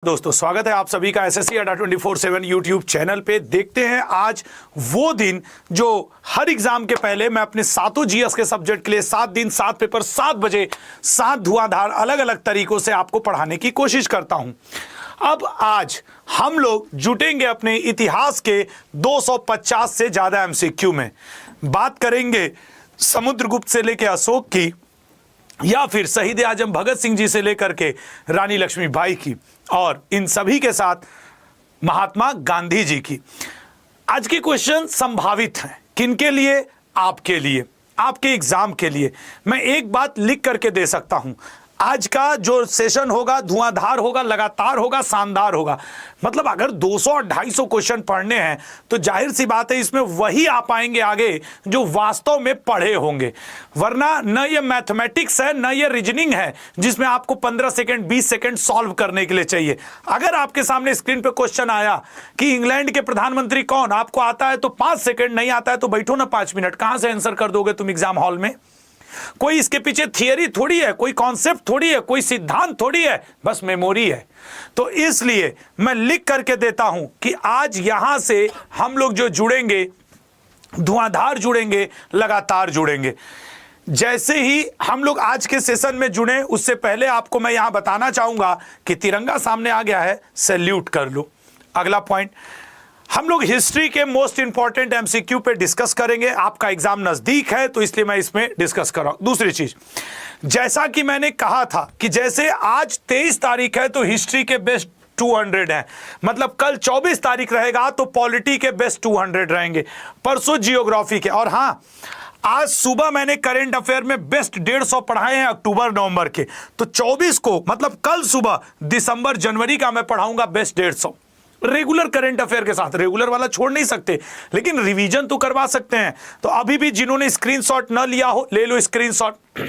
दोस्तों स्वागत है आप सभी का एसएससी अड्डा 24/7 यूट्यूब चैनल पे। देखते हैं आज वो दिन जो हर एग्जाम के पहले मैं अपने सातों जीएस के सब्जेक्ट के लिए 7 दिन 7 पेपर 7 बजे 7 धुआंधार अलग अलग तरीकों से आपको पढ़ाने की कोशिश करता हूं। अब आज हम लोग जुटेंगे अपने इतिहास के 250 से ज्यादा एमसीक्यू में। बात करेंगे समुद्रगुप्त से लेकर अशोक की, या फिर शहीद आजम भगत सिंह जी से लेकर के रानी लक्ष्मीबाई की, और इन सभी के साथ महात्मा गांधी जी की। आज के क्वेश्चन संभावित हैं। किनके लिए? आपके लिए, आपके एग्जाम के लिए। मैं एक बात लिख करके दे सकता हूं, आज का जो सेशन होगा धुआंधार होगा, लगातार होगा, शानदार होगा। मतलब अगर 200 और 250 क्वेश्चन पढ़ने हैं तो जाहिर सी बात है इसमें वही आ पाएंगे आगे जो वास्तव में पढ़े होंगे। वरना न ये मैथमेटिक्स है न ये रीजनिंग है जिसमें आपको 15 सेकंड 20 सेकंड सॉल्व करने के लिए चाहिए। अगर आपके सामने स्क्रीन पे क्वेश्चन आया कि इंग्लैंड के प्रधानमंत्री कौन, आपको आता है तो 5 सेकंड, नहीं आता है तो बैठो ना 5 मिनट। कहां से आंसर कर दोगे तुम एग्जाम हॉल में? कोई इसके पीछे थियरी थोड़ी है, कोई कॉन्सेप्ट थोड़ी है, कोई सिद्धांत थोड़ी है, बस मेमोरी है। तो इसलिए मैं लिख करके देता हूं कि आज यहां से हम लोग जो जुड़ेंगे, धुआंधार जुड़ेंगे, लगातार जुड़ेंगे। जैसे ही हम लोग आज के सेशन में जुड़े उससे पहले आपको मैं यहां बताना चाहूंगा कि तिरंगा सामने आ गया है, सैल्यूट कर लो। अगला पॉइंट, हम लोग हिस्ट्री के मोस्ट इंपॉर्टेंट एमसीक्यू पे डिस्कस करेंगे। आपका एग्जाम नजदीक है तो इसलिए मैं इसमें डिस्कस कर रहा हूं। दूसरी चीज, जैसा कि मैंने कहा था कि जैसे आज 23 तारीख है तो हिस्ट्री के बेस्ट 200 हैं, मतलब कल 24 तारीख रहेगा तो पॉलिटी के बेस्ट 200 रहेंगे, परसों जियोग्राफी के। और हां, आज सुबह मैंने करंट अफेयर में बेस्ट 150 पढ़ाए हैं अक्टूबर नवंबर के, तो 24 को मतलब कल सुबह दिसंबर जनवरी का मैं पढ़ाऊंगा बेस्ट 150 रेगुलर करंट अफेयर के साथ। रेगुलर वाला छोड़ नहीं सकते लेकिन रिवीजन तो करवा सकते हैं। तो अभी भी जिन्होंने स्क्रीनशॉट न लिया हो ले लो स्क्रीनशॉट।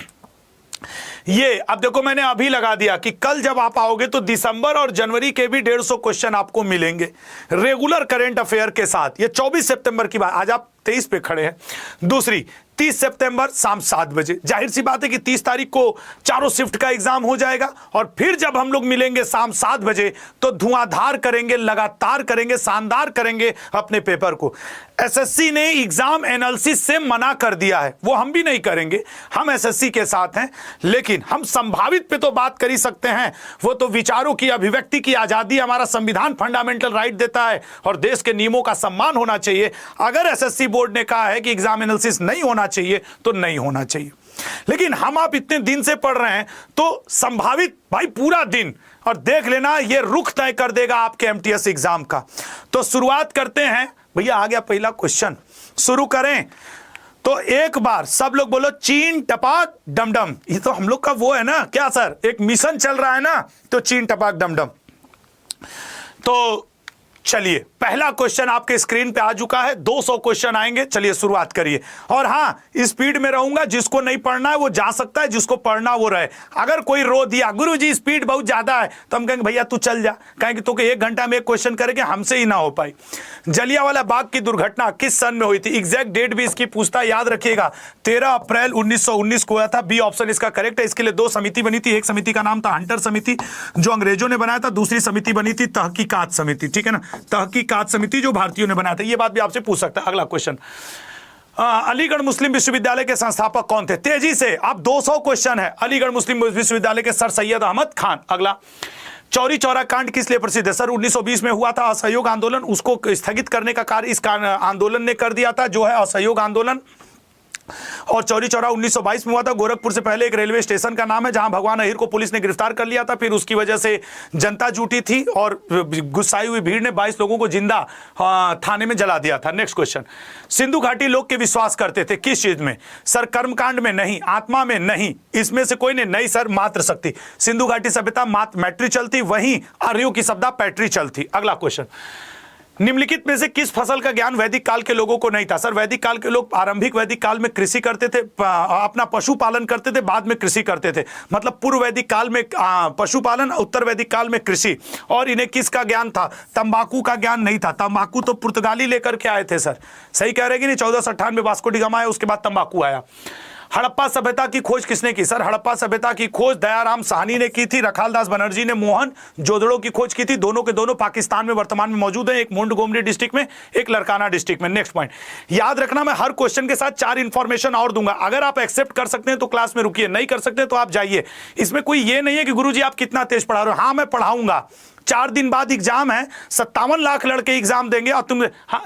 ये अब देखो मैंने अभी लगा दिया कि कल जब आप आओगे तो दिसंबर और जनवरी के भी 150 क्वेश्चन आपको मिलेंगे रेगुलर करंट अफेयर के साथ। ये 24 सितंबर की बात, आज आप 23 पे खड़े हैं। दूसरी, 30 सितंबर शाम 7 बजे। जाहिर सी बात है कि 30 तारीख को चारों शिफ्ट का एग्जाम हो जाएगा और फिर जब हम लोग मिलेंगे शाम 7 बजे तो धुआंधार करेंगे, लगातार करेंगे, शानदार करेंगे अपने पेपर को। एसएससी ने एग्जाम एनालिसिस से मना कर दिया है, वो हम भी नहीं करेंगे, हम एसएससी के साथ हैं। लेकिन हम संभावित पे तो बात कर ही सकते हैं। वो तो विचारों की अभिव्यक्ति की आजादी हमारा संविधान फंडामेंटल राइट देता है और देश के नियमों का सम्मान होना चाहिए। अगर एसएससी बोर्ड ने कहा है कि एग्जाम एनालिसिस नहीं होना चाहिए तो नहीं होना चाहिए। लेकिन हम आप इतने दिन से पढ़ रहे हैं तो संभावित भाई पूरा दिन, और देख लेना ये रुख तय कर देगा आपके एमटीएस एग्जाम का। तो शुरुआत करते हैं। भैया आ गया पहला क्वेश्चन, शुरू करें। तो एक बार सब लोग बोलो चीन टपाक डमडम। ये तो हम लोग का वो है ना, क्या सर, एक मिशन चल रहा है ना, तो चीन टपाक डमडम। तो चलिए पहला क्वेश्चन आपके स्क्रीन पे आ चुका है। 200 क्वेश्चन आएंगे, चलिए शुरुआत करिए। और हां, स्पीड में रहूंगा, जिसको नहीं पढ़ना है वो जा सकता है, जिसको पढ़ना वो रहे। अगर कोई रो दिया गुरुजी स्पीड बहुत ज्यादा है तो हम कहेंगे भैया तू चल जा, कहेंगे तो 1 घंटा में एक क्वेश्चन करेंगे, हमसे ही ना हो पाई। जलियांवाला बाग की दुर्घटना किस सन में हुई थी? एग्जैक्ट डेट भी इसकी पूछता, याद रखिएगा 13 अप्रैल 1919 को हुआ था। बी ऑप्शन इसका करेक्ट है। इसके लिए 2 समिति बनी थी। एक समिति का नाम था हंटर समिति जो अंग्रेजों ने बनाया था, दूसरी समिति बनी थी तहकीकात समिति, ठीक है ना, तहकीकात समिति जो भारतीयों ने बनाया था। ये बात भी आपसे पूछ सकता है। अगला क्वेश्चन, अलीगढ़ मुस्लिम विश्वविद्यालय के संस्थापक कौन थे? तेजी से, अब 200 क्वेश्चन है। अलीगढ़ मुस्लिम विश्वविद्यालय के सर सैयद अहमद खान। अगला, चौरी चौरा कांड किस लिए प्रसिद्ध है? सर 1920 में हुआ था असहयोग आंदोलन, उसको स्थगित करने का कार्य इस आंदोलन ने कर दिया था जो है असहयोग आंदोलन। और चौरी चौरा 1922 में हुआ था। गोरखपुर से पहले एक रेलवे स्टेशन का नाम है जहां भगवान अहिर को पुलिस ने गिरफ्तार कर लिया था, फिर उसकी वजह से जनता जुटी थी और गुस्साई हुई भीड़ ने 22 लोगों को जिंदा थाने में जला दिया था। नेक्स्ट क्वेश्चन, सिंधु घाटी लोग के विश्वास करते थे किस चीज में? सर कर्मकांड में नहीं, आत्मा में नहीं, इसमें से कोई नहीं सर, मात्र शक्ति। सिंधु घाटी सभ्यता मैट्री चलती, वहीं आर्यों की सभ्यता पैट्री चलती। अगला क्वेश्चन, निम्नलिखित में से किस फसल का ज्ञान वैदिक काल के लोगों को नहीं था? सर वैदिक काल के लोग आरंभिक वैदिक काल में कृषि करते थे, अपना पशुपालन करते थे, बाद में कृषि करते थे। मतलब पूर्व वैदिक काल में पशुपालन, उत्तर वैदिक काल में कृषि। और इन्हें किसका ज्ञान था? तंबाकू का ज्ञान नहीं था। तंबाकू तो पुर्तगाली लेकर के आए थे। सर सही कह रहे कि नहीं? 1498 में वास्को डी गामा आया, उसके बाद तंबाकू आया। हड़प्पा सभ्यता की खोज किसने की? सर हड़प्पा सभ्यता की खोज दयाराम साहनी ने की थी, रखालदास बनर्जी ने मोहन जोदड़ो की खोज की थी। दोनों के दोनों पाकिस्तान में वर्तमान में मौजूद है, एक मोंटगोमरी डिस्ट्रिक्ट में, एक लड़काना डिस्ट्रिक्ट में। नेक्स्ट पॉइंट याद रखना, मैं हर क्वेश्चन के साथ 4 इंफॉर्मेशन और दूंगा। अगर आप एक्सेप्ट कर सकते हैं तो क्लास में रुकिए, नहीं कर सकते तो आप जाइए। इसमें कोई ये नहीं है कि गुरुजी आप कितना तेज पढ़ा रहे हो। हाँ मैं पढ़ाऊंगा, 4 दिन बाद एग्जाम है, 57 लाख लड़के एग्जाम देंगे और तुम हाँ,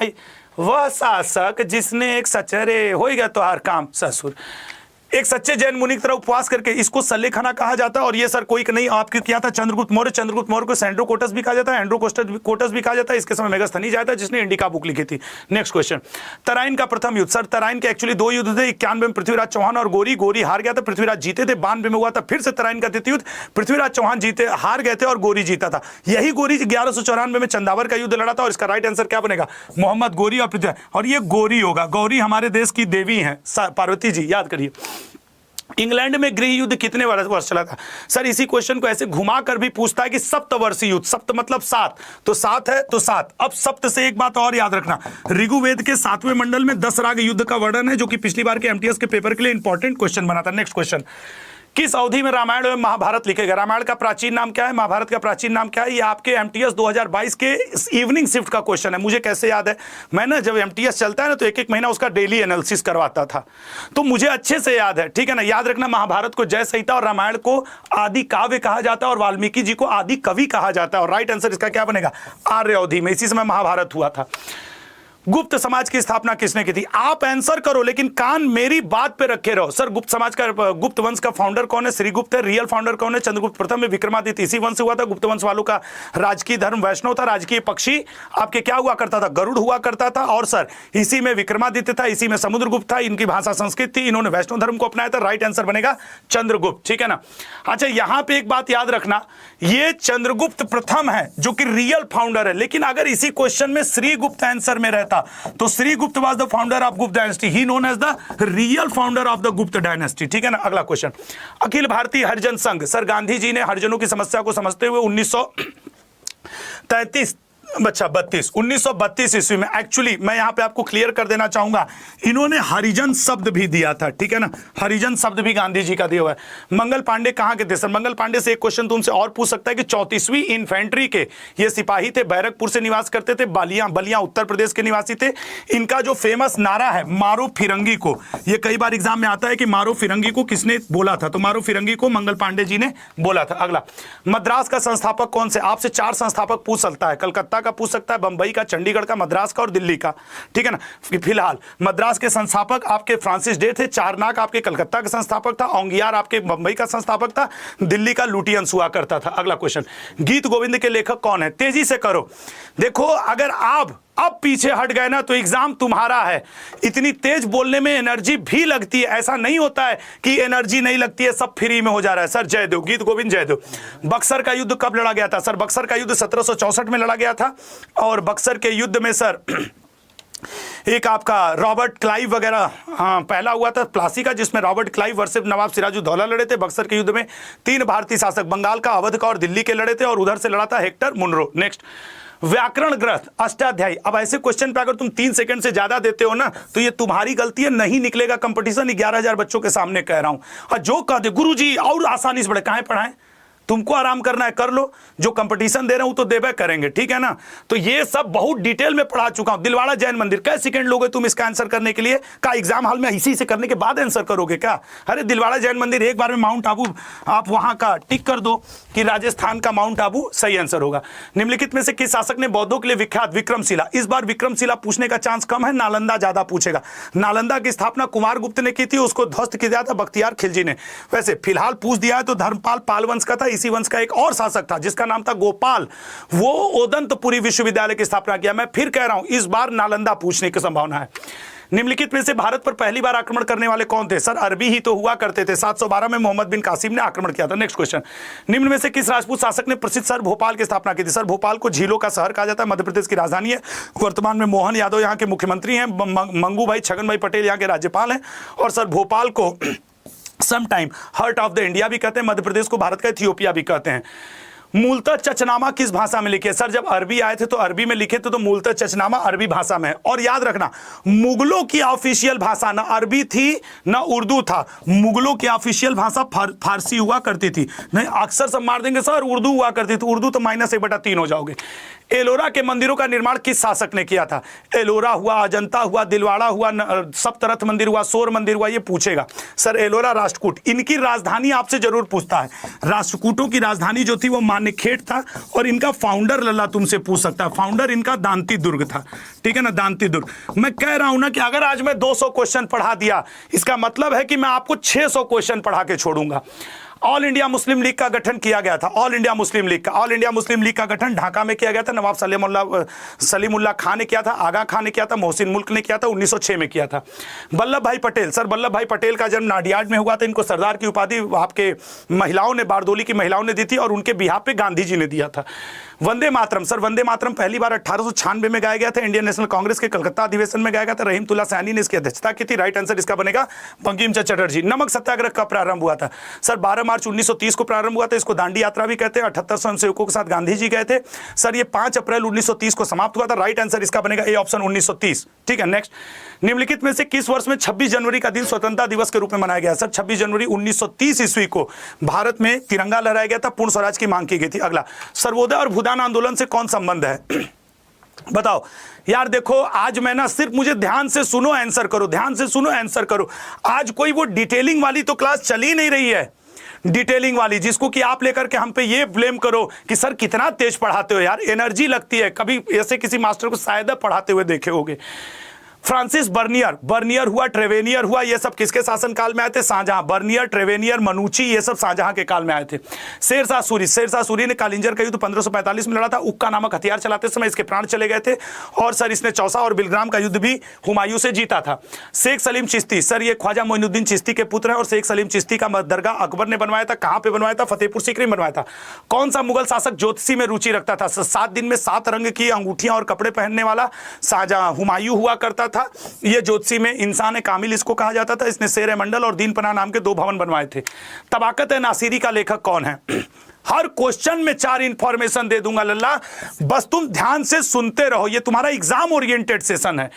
वह शासक जिसने एक सचरे होएगा तो हर काम ससुर, एक सच्चे जैन मुनि की तरह उपवास करके, इसको सल्लेखना कहा जाता है। और ये सर कोई नहीं आपके किया था चंद्रगुप्त मौर्य। चंद्रगुप्त मौर्य को सेंड्रो कोटस भी कहा जाता है, एंड्रो कोटस भी कहा जाता है। इसके समय मेगास्थनीज आया था जिसने इंडिका बुक लिखी थी। नेक्स्ट क्वेश्चन, तराइन का प्रथम युद्ध। सर तराइन के एक्चुअली 2 युद्ध थे, 91 में पृथ्वीराज चौहान और गोरी हार गया था, पृथ्वीराज जीते थे। 92 में हुआ था फिर से तराइन का द्वितीय युद्ध, पृथ्वीराज चौहान जीते हार गए थे और गोरी जीता था। यही गोरी 1194 में चंदावर का युद्ध लड़ा था। और इसका राइट आंसर क्या बनेगा? मोहम्मद गोरी और पृथ्वीराज। और ये गोरी होगा, गौरी हमारे देश की देवी है पार्वती जी, याद करिए। इंग्लैंड में गृह युद्ध कितने वर्ष चला था? सर इसी क्वेश्चन को ऐसे घुमा कर भी पूछता है कि सप्तवर्षीय युद्ध, सप्त मतलब 7, तो 7 है तो 7। अब सप्त से एक बात और याद रखना, ऋग्वेद के 7वें मंडल में 10 राग युद्ध का वर्णन है, जो कि पिछली बार के एमटीएस के पेपर के लिए इंपॉर्टेंट क्वेश्चन बना था। नेक्स्ट क्वेश्चन, किस अवधि में रामायण एवं महाभारत लिखे गए? रामायण का प्राचीन नाम क्या है, महाभारत का प्राचीन नाम क्या है? ये आपके एमटीएस 2022 के इवनिंग शिफ्ट का क्वेश्चन है। मुझे कैसे याद है, मैं ना जब एमटीएस चलता है ना तो 1-1 महीना उसका डेली एनालिसिस करवाता था, तो मुझे अच्छे से याद है, ठीक है ना। याद रखना, महाभारत को जय संहिता और रामायण को आदि काव्य कहा जाता है और वाल्मीकि जी को आदि कवि कहा जाता है। और राइट आंसर इसका क्या बनेगा? आर्य अवधि में, इसी समय महाभारत हुआ था। गुप्त समाज की स्थापना किसने की थी? आप आंसर करो लेकिन कान मेरी बात पे रखे रहो। सर गुप्त समाज का, गुप्त वंश का फाउंडर कौन है? श्रीगुप्त है। रियल फाउंडर कौन है? चंद्रगुप्त प्रथम में विक्रमादित्य इसी वंश से हुआ था। गुप्त वंश वालों का राजकीय धर्म वैष्णव था। राजकीय पक्षी आपके क्या हुआ करता था? गरुड़ हुआ करता था। और सर इसी में विक्रमादित्य था, इसी में समुद्रगुप्त था। इनकी भाषा संस्कृत थी, इन्होंने वैष्णव धर्म को अपनाया था। राइट आंसर बनेगा चंद्रगुप्त, ठीक है ना। अच्छा यहां पर एक बात याद रखना, ये चंद्रगुप्त प्रथम है जो कि रियल फाउंडर है, लेकिन अगर इसी क्वेश्चन में श्रीगुप्त आंसर में रहता तो Srigupta was the founder of Gupta dynasty, he known as the real founder of the Gupta dynasty, ठीक है ना। अगला क्वेश्चन, अखिल भारतीय हरिजन संघ। सर गांधी जी ने हरिजनों की समस्या को समझते हुए 1932 ईस्वी में, एक्चुअली मैं यहां पे आपको क्लियर कर देना चाहूंगा, इन्होंने हरिजन शब्द भी दिया था, ठीक है ना। हरिजन शब्द भी गांधी जी का दिया हुआ है। मंगल पांडे कहां के थे? सर मंगल पांडे से एक क्वेश्चन तुमसे और पूछ सकता है कि 34वीं इन्फेंट्री के ये सिपाही थे, बैरकपुर से निवास करते थे, बलिया उत्तर प्रदेश के निवासी थे। इनका जो फेमस नारा है मारो फिरंगी को, ये कई बार एग्जाम में आता है कि मारो फिरंगी को किसने बोला था? तो मारो फिरंगी को मंगल पांडे जी ने बोला था। अगला, मद्रास का संस्थापक कौन से? आपसे 4 संस्थापक पूछ सकता है, कलकत्ता का पूछ सकता है, बंबई का, चंडीगढ़ का, मद्रास का और दिल्ली का, ठीक है ना। फिलहाल मद्रास के संस्थापक आपके फ्रांसिस डे थे, चारनाक आपके कलकत्ता का संस्थापक था, औंगियार आपके बंबई का संस्थापक था, दिल्ली का लुटियंस हुआ करता था। अगला क्वेश्चन, गीत गोविंद के लेखक कौन है? तेजी से करो। देखो अगर आप अब पीछे हट गए ना तो एग्जाम तुम्हारा है। इतनी तेज बोलने में एनर्जी भी लगती है, ऐसा नहीं होता है कि एनर्जी नहीं लगती है, सब फ्री में हो जा रहा है। सर जयदेव, गीत गोविंद जयदेव। बक्सर का युद्ध कब लड़ा गया था? सर बक्सर का युद्ध 1764 में लड़ा गया था। और बक्सर के युद्ध में सर एक आपका रॉबर्ट क्लाइव वगैरह पहला हुआ था प्लासी का, जिसमें रॉबर्ट क्लाइव वर्सेस नवाब सिराजुद्दौला लड़े थे। बक्सर के युद्ध में 3 भारतीय शासक, बंगाल का, अवध का और दिल्ली के लड़े थे, और उधर से लड़ा था हेक्टर मुनरो। नेक्स्ट, व्याकरण ग्रंथ अष्टाध्यायी। अब ऐसे क्वेश्चन पे अगर तुम 3 सेकंड से ज्यादा देते हो ना तो ये तुम्हारी गलती है, नहीं निकलेगा कंपटीशन। 11,000 बच्चों के सामने कह रहा हूं। और जो कह दे गुरुजी और आसानी से पढ़े, काहे पढ़ाएं? तुमको आराम करना है कर लो, जो कंपटीशन दे रहा हूं तो देबे करेंगे, ठीक है ना। तो ये सब बहुत डिटेल में पढ़ा चुका हूं। दिलवाड़ा जैन मंदिर, कैसे सेकंड लोगे तुम इसका आंसर करने के लिए? का एग्जाम हॉल में इसी से करने के बाद आंसर करोगे क्या? अरे दिलवाड़ा जैन मंदिर एक बार में माउंट आबू आप वहां का टिक कर दो कि राजस्थान का माउंट आबू सही आंसर होगा। निम्नलिखित में से किस शासक ने बौद्धों के लिए विख्यात विक्रमशिला? इस बार विक्रमशिला पूछने का चांस कम है, नालंदा ज्यादा पूछेगा। नालंदा की स्थापना कुमार गुप्त ने की थी, उसको ध्वस्त किया था बख्तियार खिलजी ने। वैसे फिलहाल पूछ दिया है तो धर्मपाल पाल वंश का था। इसी वंश का एक और शासक था जिसका नाम था गोपाल, वो ओदंतपुरी विश्वविद्यालय की स्थापना किया। मैं फिर कह रहा हूं इस बार नालंदा पूछने की संभावना है। निम्नलिखित में से भारत पर पहली बार आक्रमण करने वाले कौन थे? सर अरबी ही तो हुआ करते थे। 712 में मोहम्मद बिन कासिम ने आक्रमण किया था। नेक्स्ट क्वेश्चन, निम्न में से किस राजपूत शासक ने प्रसिद्ध सर भोपाल की स्थापना की थी? सर भोपाल को झीलों का शहर कहा जाता है, मध्य प्रदेश की राजधानी है। वर्तमान में मोहन यादव यहाँ के मुख्यमंत्री हैं, मंगू भाई छगन भाई पटेल यहाँ के राज्यपाल हैं। और सर भोपाल को sometime heart of the India भी कहते हैं, मध्य प्रदेश को भारत का इथियोपिया भी कहते हैं। मूलतः चचनामा किस भाषा में लिखे? सर जब अरबी आए थे तो अरबी में लिखे थे, तो मूलतः चचनामा अरबी भाषा में है। और याद रखना, मुगलों की ऑफिशियल भाषा ना अरबी थी ना उर्दू था, मुगलों की ऑफिशियल भाषा फारसी हुआ करती थी। नहीं अक्सर सब मार देंगे सर उर्दू हुआ करती थी, उर्दू तो -1/3 हो जाओगे। एलोरा के मंदिरों का निर्माण किस शासक ने किया था? एलोरा हुआ, अजंता हुआ, दिलवाड़ा हुआ, सप्तरथ मंदिर हुआ, सोर मंदिर हुआ, ये पूछेगा सर। एलोरा, राष्ट्रकूट, इनकी राजधानी आपसे जरूर पूछता है। राष्ट्रकूटों की राजधानी जो थी वो मानेखेट था, और इनका फाउंडर लल्ला तुमसे पूछ सकता है, फाउंडर इनका दांती दुर्ग था, ठीक है ना, दांती दुर्ग। मैं कह रहा हूं ना कि अगर आज मैं 200 क्वेश्चन पढ़ा दिया, इसका मतलब है कि मैं आपको 600 क्वेश्चन पढ़ा के छोड़ूंगा। ऑल इंडिया मुस्लिम लीग का गठन किया गया था, ऑल इंडिया मुस्लिम लीग का गठन ढाका में किया गया था। नवाब सलीमुल्लाह खान ने किया था, आगा खान ने किया था, मोहसिन मुल्क ने किया था, 1906 में किया था। वल्लभ भाई पटेल, सर वल्लभ भाई पटेल का जन्म नाडियाड में हुआ था। इनको सरदार की उपाधि आपके महिलाओं ने, बारदोली की महिलाओं ने दी थी, और उनके बिहार पे गांधी जी ने दिया था। वंदे मातरम, सर वंदे मातरम पहली बार 1896 में गाया गया था, इंडियन नेशनल कांग्रेस के कलकत्ता अधिवेशन में गाया गया था। रहीमतुल्लाह सैनी ने इसकी अध्यक्षता की थी। राइट आंसर इसका बनेगा बंकिम चंद्र चटर्जी। नमक सत्याग्रह कब प्रारंभ हुआ था? सर 12 मार्च 1930 को प्रारंभ हुआ था। इसको दांडी यात्रा भी कहते हैं। 78 स्वयंसेवकों के साथ गांधी जी गए थे। सर ये 5 अप्रैल 1930 को समाप्त हुआ था। राइट आंसर इसका बनेगा ए ऑप्शन 1930। ठीक है, नेक्स्ट, निम्नलिखित में से किस वर्ष में 26 जनवरी का दिन स्वतंत्रता दिवस के रूप में मनाया गया? सर 26 जनवरी 1930 ईस्वी को भारत में तिरंगा लहराया गया था, पूर्ण स्वराज की मांग की गई थी। अगला, सर्वोदय और भूदान आंदोलन से कौन संबंध है? बताओ यार। देखो आज मैं ना, सिर्फ मुझे ध्यान से सुनो, आंसर करो, ध्यान से सुनो, आंसर करो। आज कोई वो डिटेलिंग वाली तो क्लास चल ही नहीं रही है, डिटेलिंग वाली, जिसको कि आप लेकर के हम पे ये ब्लेम करो कि सर कितना तेज पढ़ाते हो यार, एनर्जी लगती है। कभी ऐसे किसी मास्टर को शायद पढ़ाते हुए देखे होगे। फ्रांसिस बर्नियर हुआ, ट्रेवेनियर हुआ, ये सब किसके शासनकाल में आए थे? शाहजहां। बर्नियर, ट्रेवेनियर, मनुची, ये सब शाहजहां के काल में आए थे। शेरशाह सूरी ने कालिंजर का युद्ध 1545 में लड़ा था। उक्का नामक हथियार चलाते समय इसके प्राण चले गए थे। और सर इसने चौसा और बिलग्राम का युद्ध भी हुमायूं से जीता था। शेख सलीम चिश्ती, सर ये ख्वाजा मोइनुद्दीन चिश्ती के पुत्र हैं, और शेख सलीम चिश्ती का दरगाह अकबर ने बनवाया था। कहां पे बनवाया था? फतेहपुर सीकरी में बनवाया था। कौन सा मुगल शासक ज्योतिषी में रुचि रखता था? 7 दिन में 7 रंग की अंगूठियां और कपड़े पहनने वाला शाहजहां हुमायूं हुआ करता था। ये ज्योतिषी में इंसान कामिल इसको कहा जाता था। इसने शेर मंडल और दीन पनाह नाम के 2 भवन बनवाए थे। तबाकत नासिरी का लेखक कौन है? हर क्वेश्चन में 4 इंफॉर्मेशन दे दूंगा लल्ला, बस तुम ध्यान से सुनते रहो। ये तुम्हारा एग्जाम ओरिएंटेड सेशन है।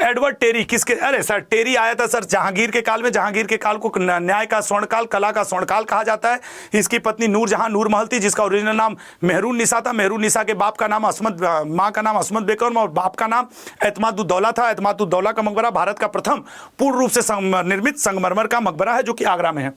एडवर्ड टेरी किसके? अरे सर टेरी आया था सर जहांगीर के काल में। जहांगीर के काल को न्याय का स्वर्णकाल, कला का स्वर्णकाल कहा जाता है। इसकी पत्नी नूरजहां नूरमहल थी, जिसका ओरिजिनल नाम मेहरून निसा था। मेहरून निसा के बाप का नाम असमत, मां का नाम असमत बेगम, और बाप का नाम एतमादुद्दौला था। एतमादुद्दौला का मकबरा भारत का प्रथम पूर्ण रूप से निर्मित संगमरमर का मकबरा है, जो कि आगरा में है।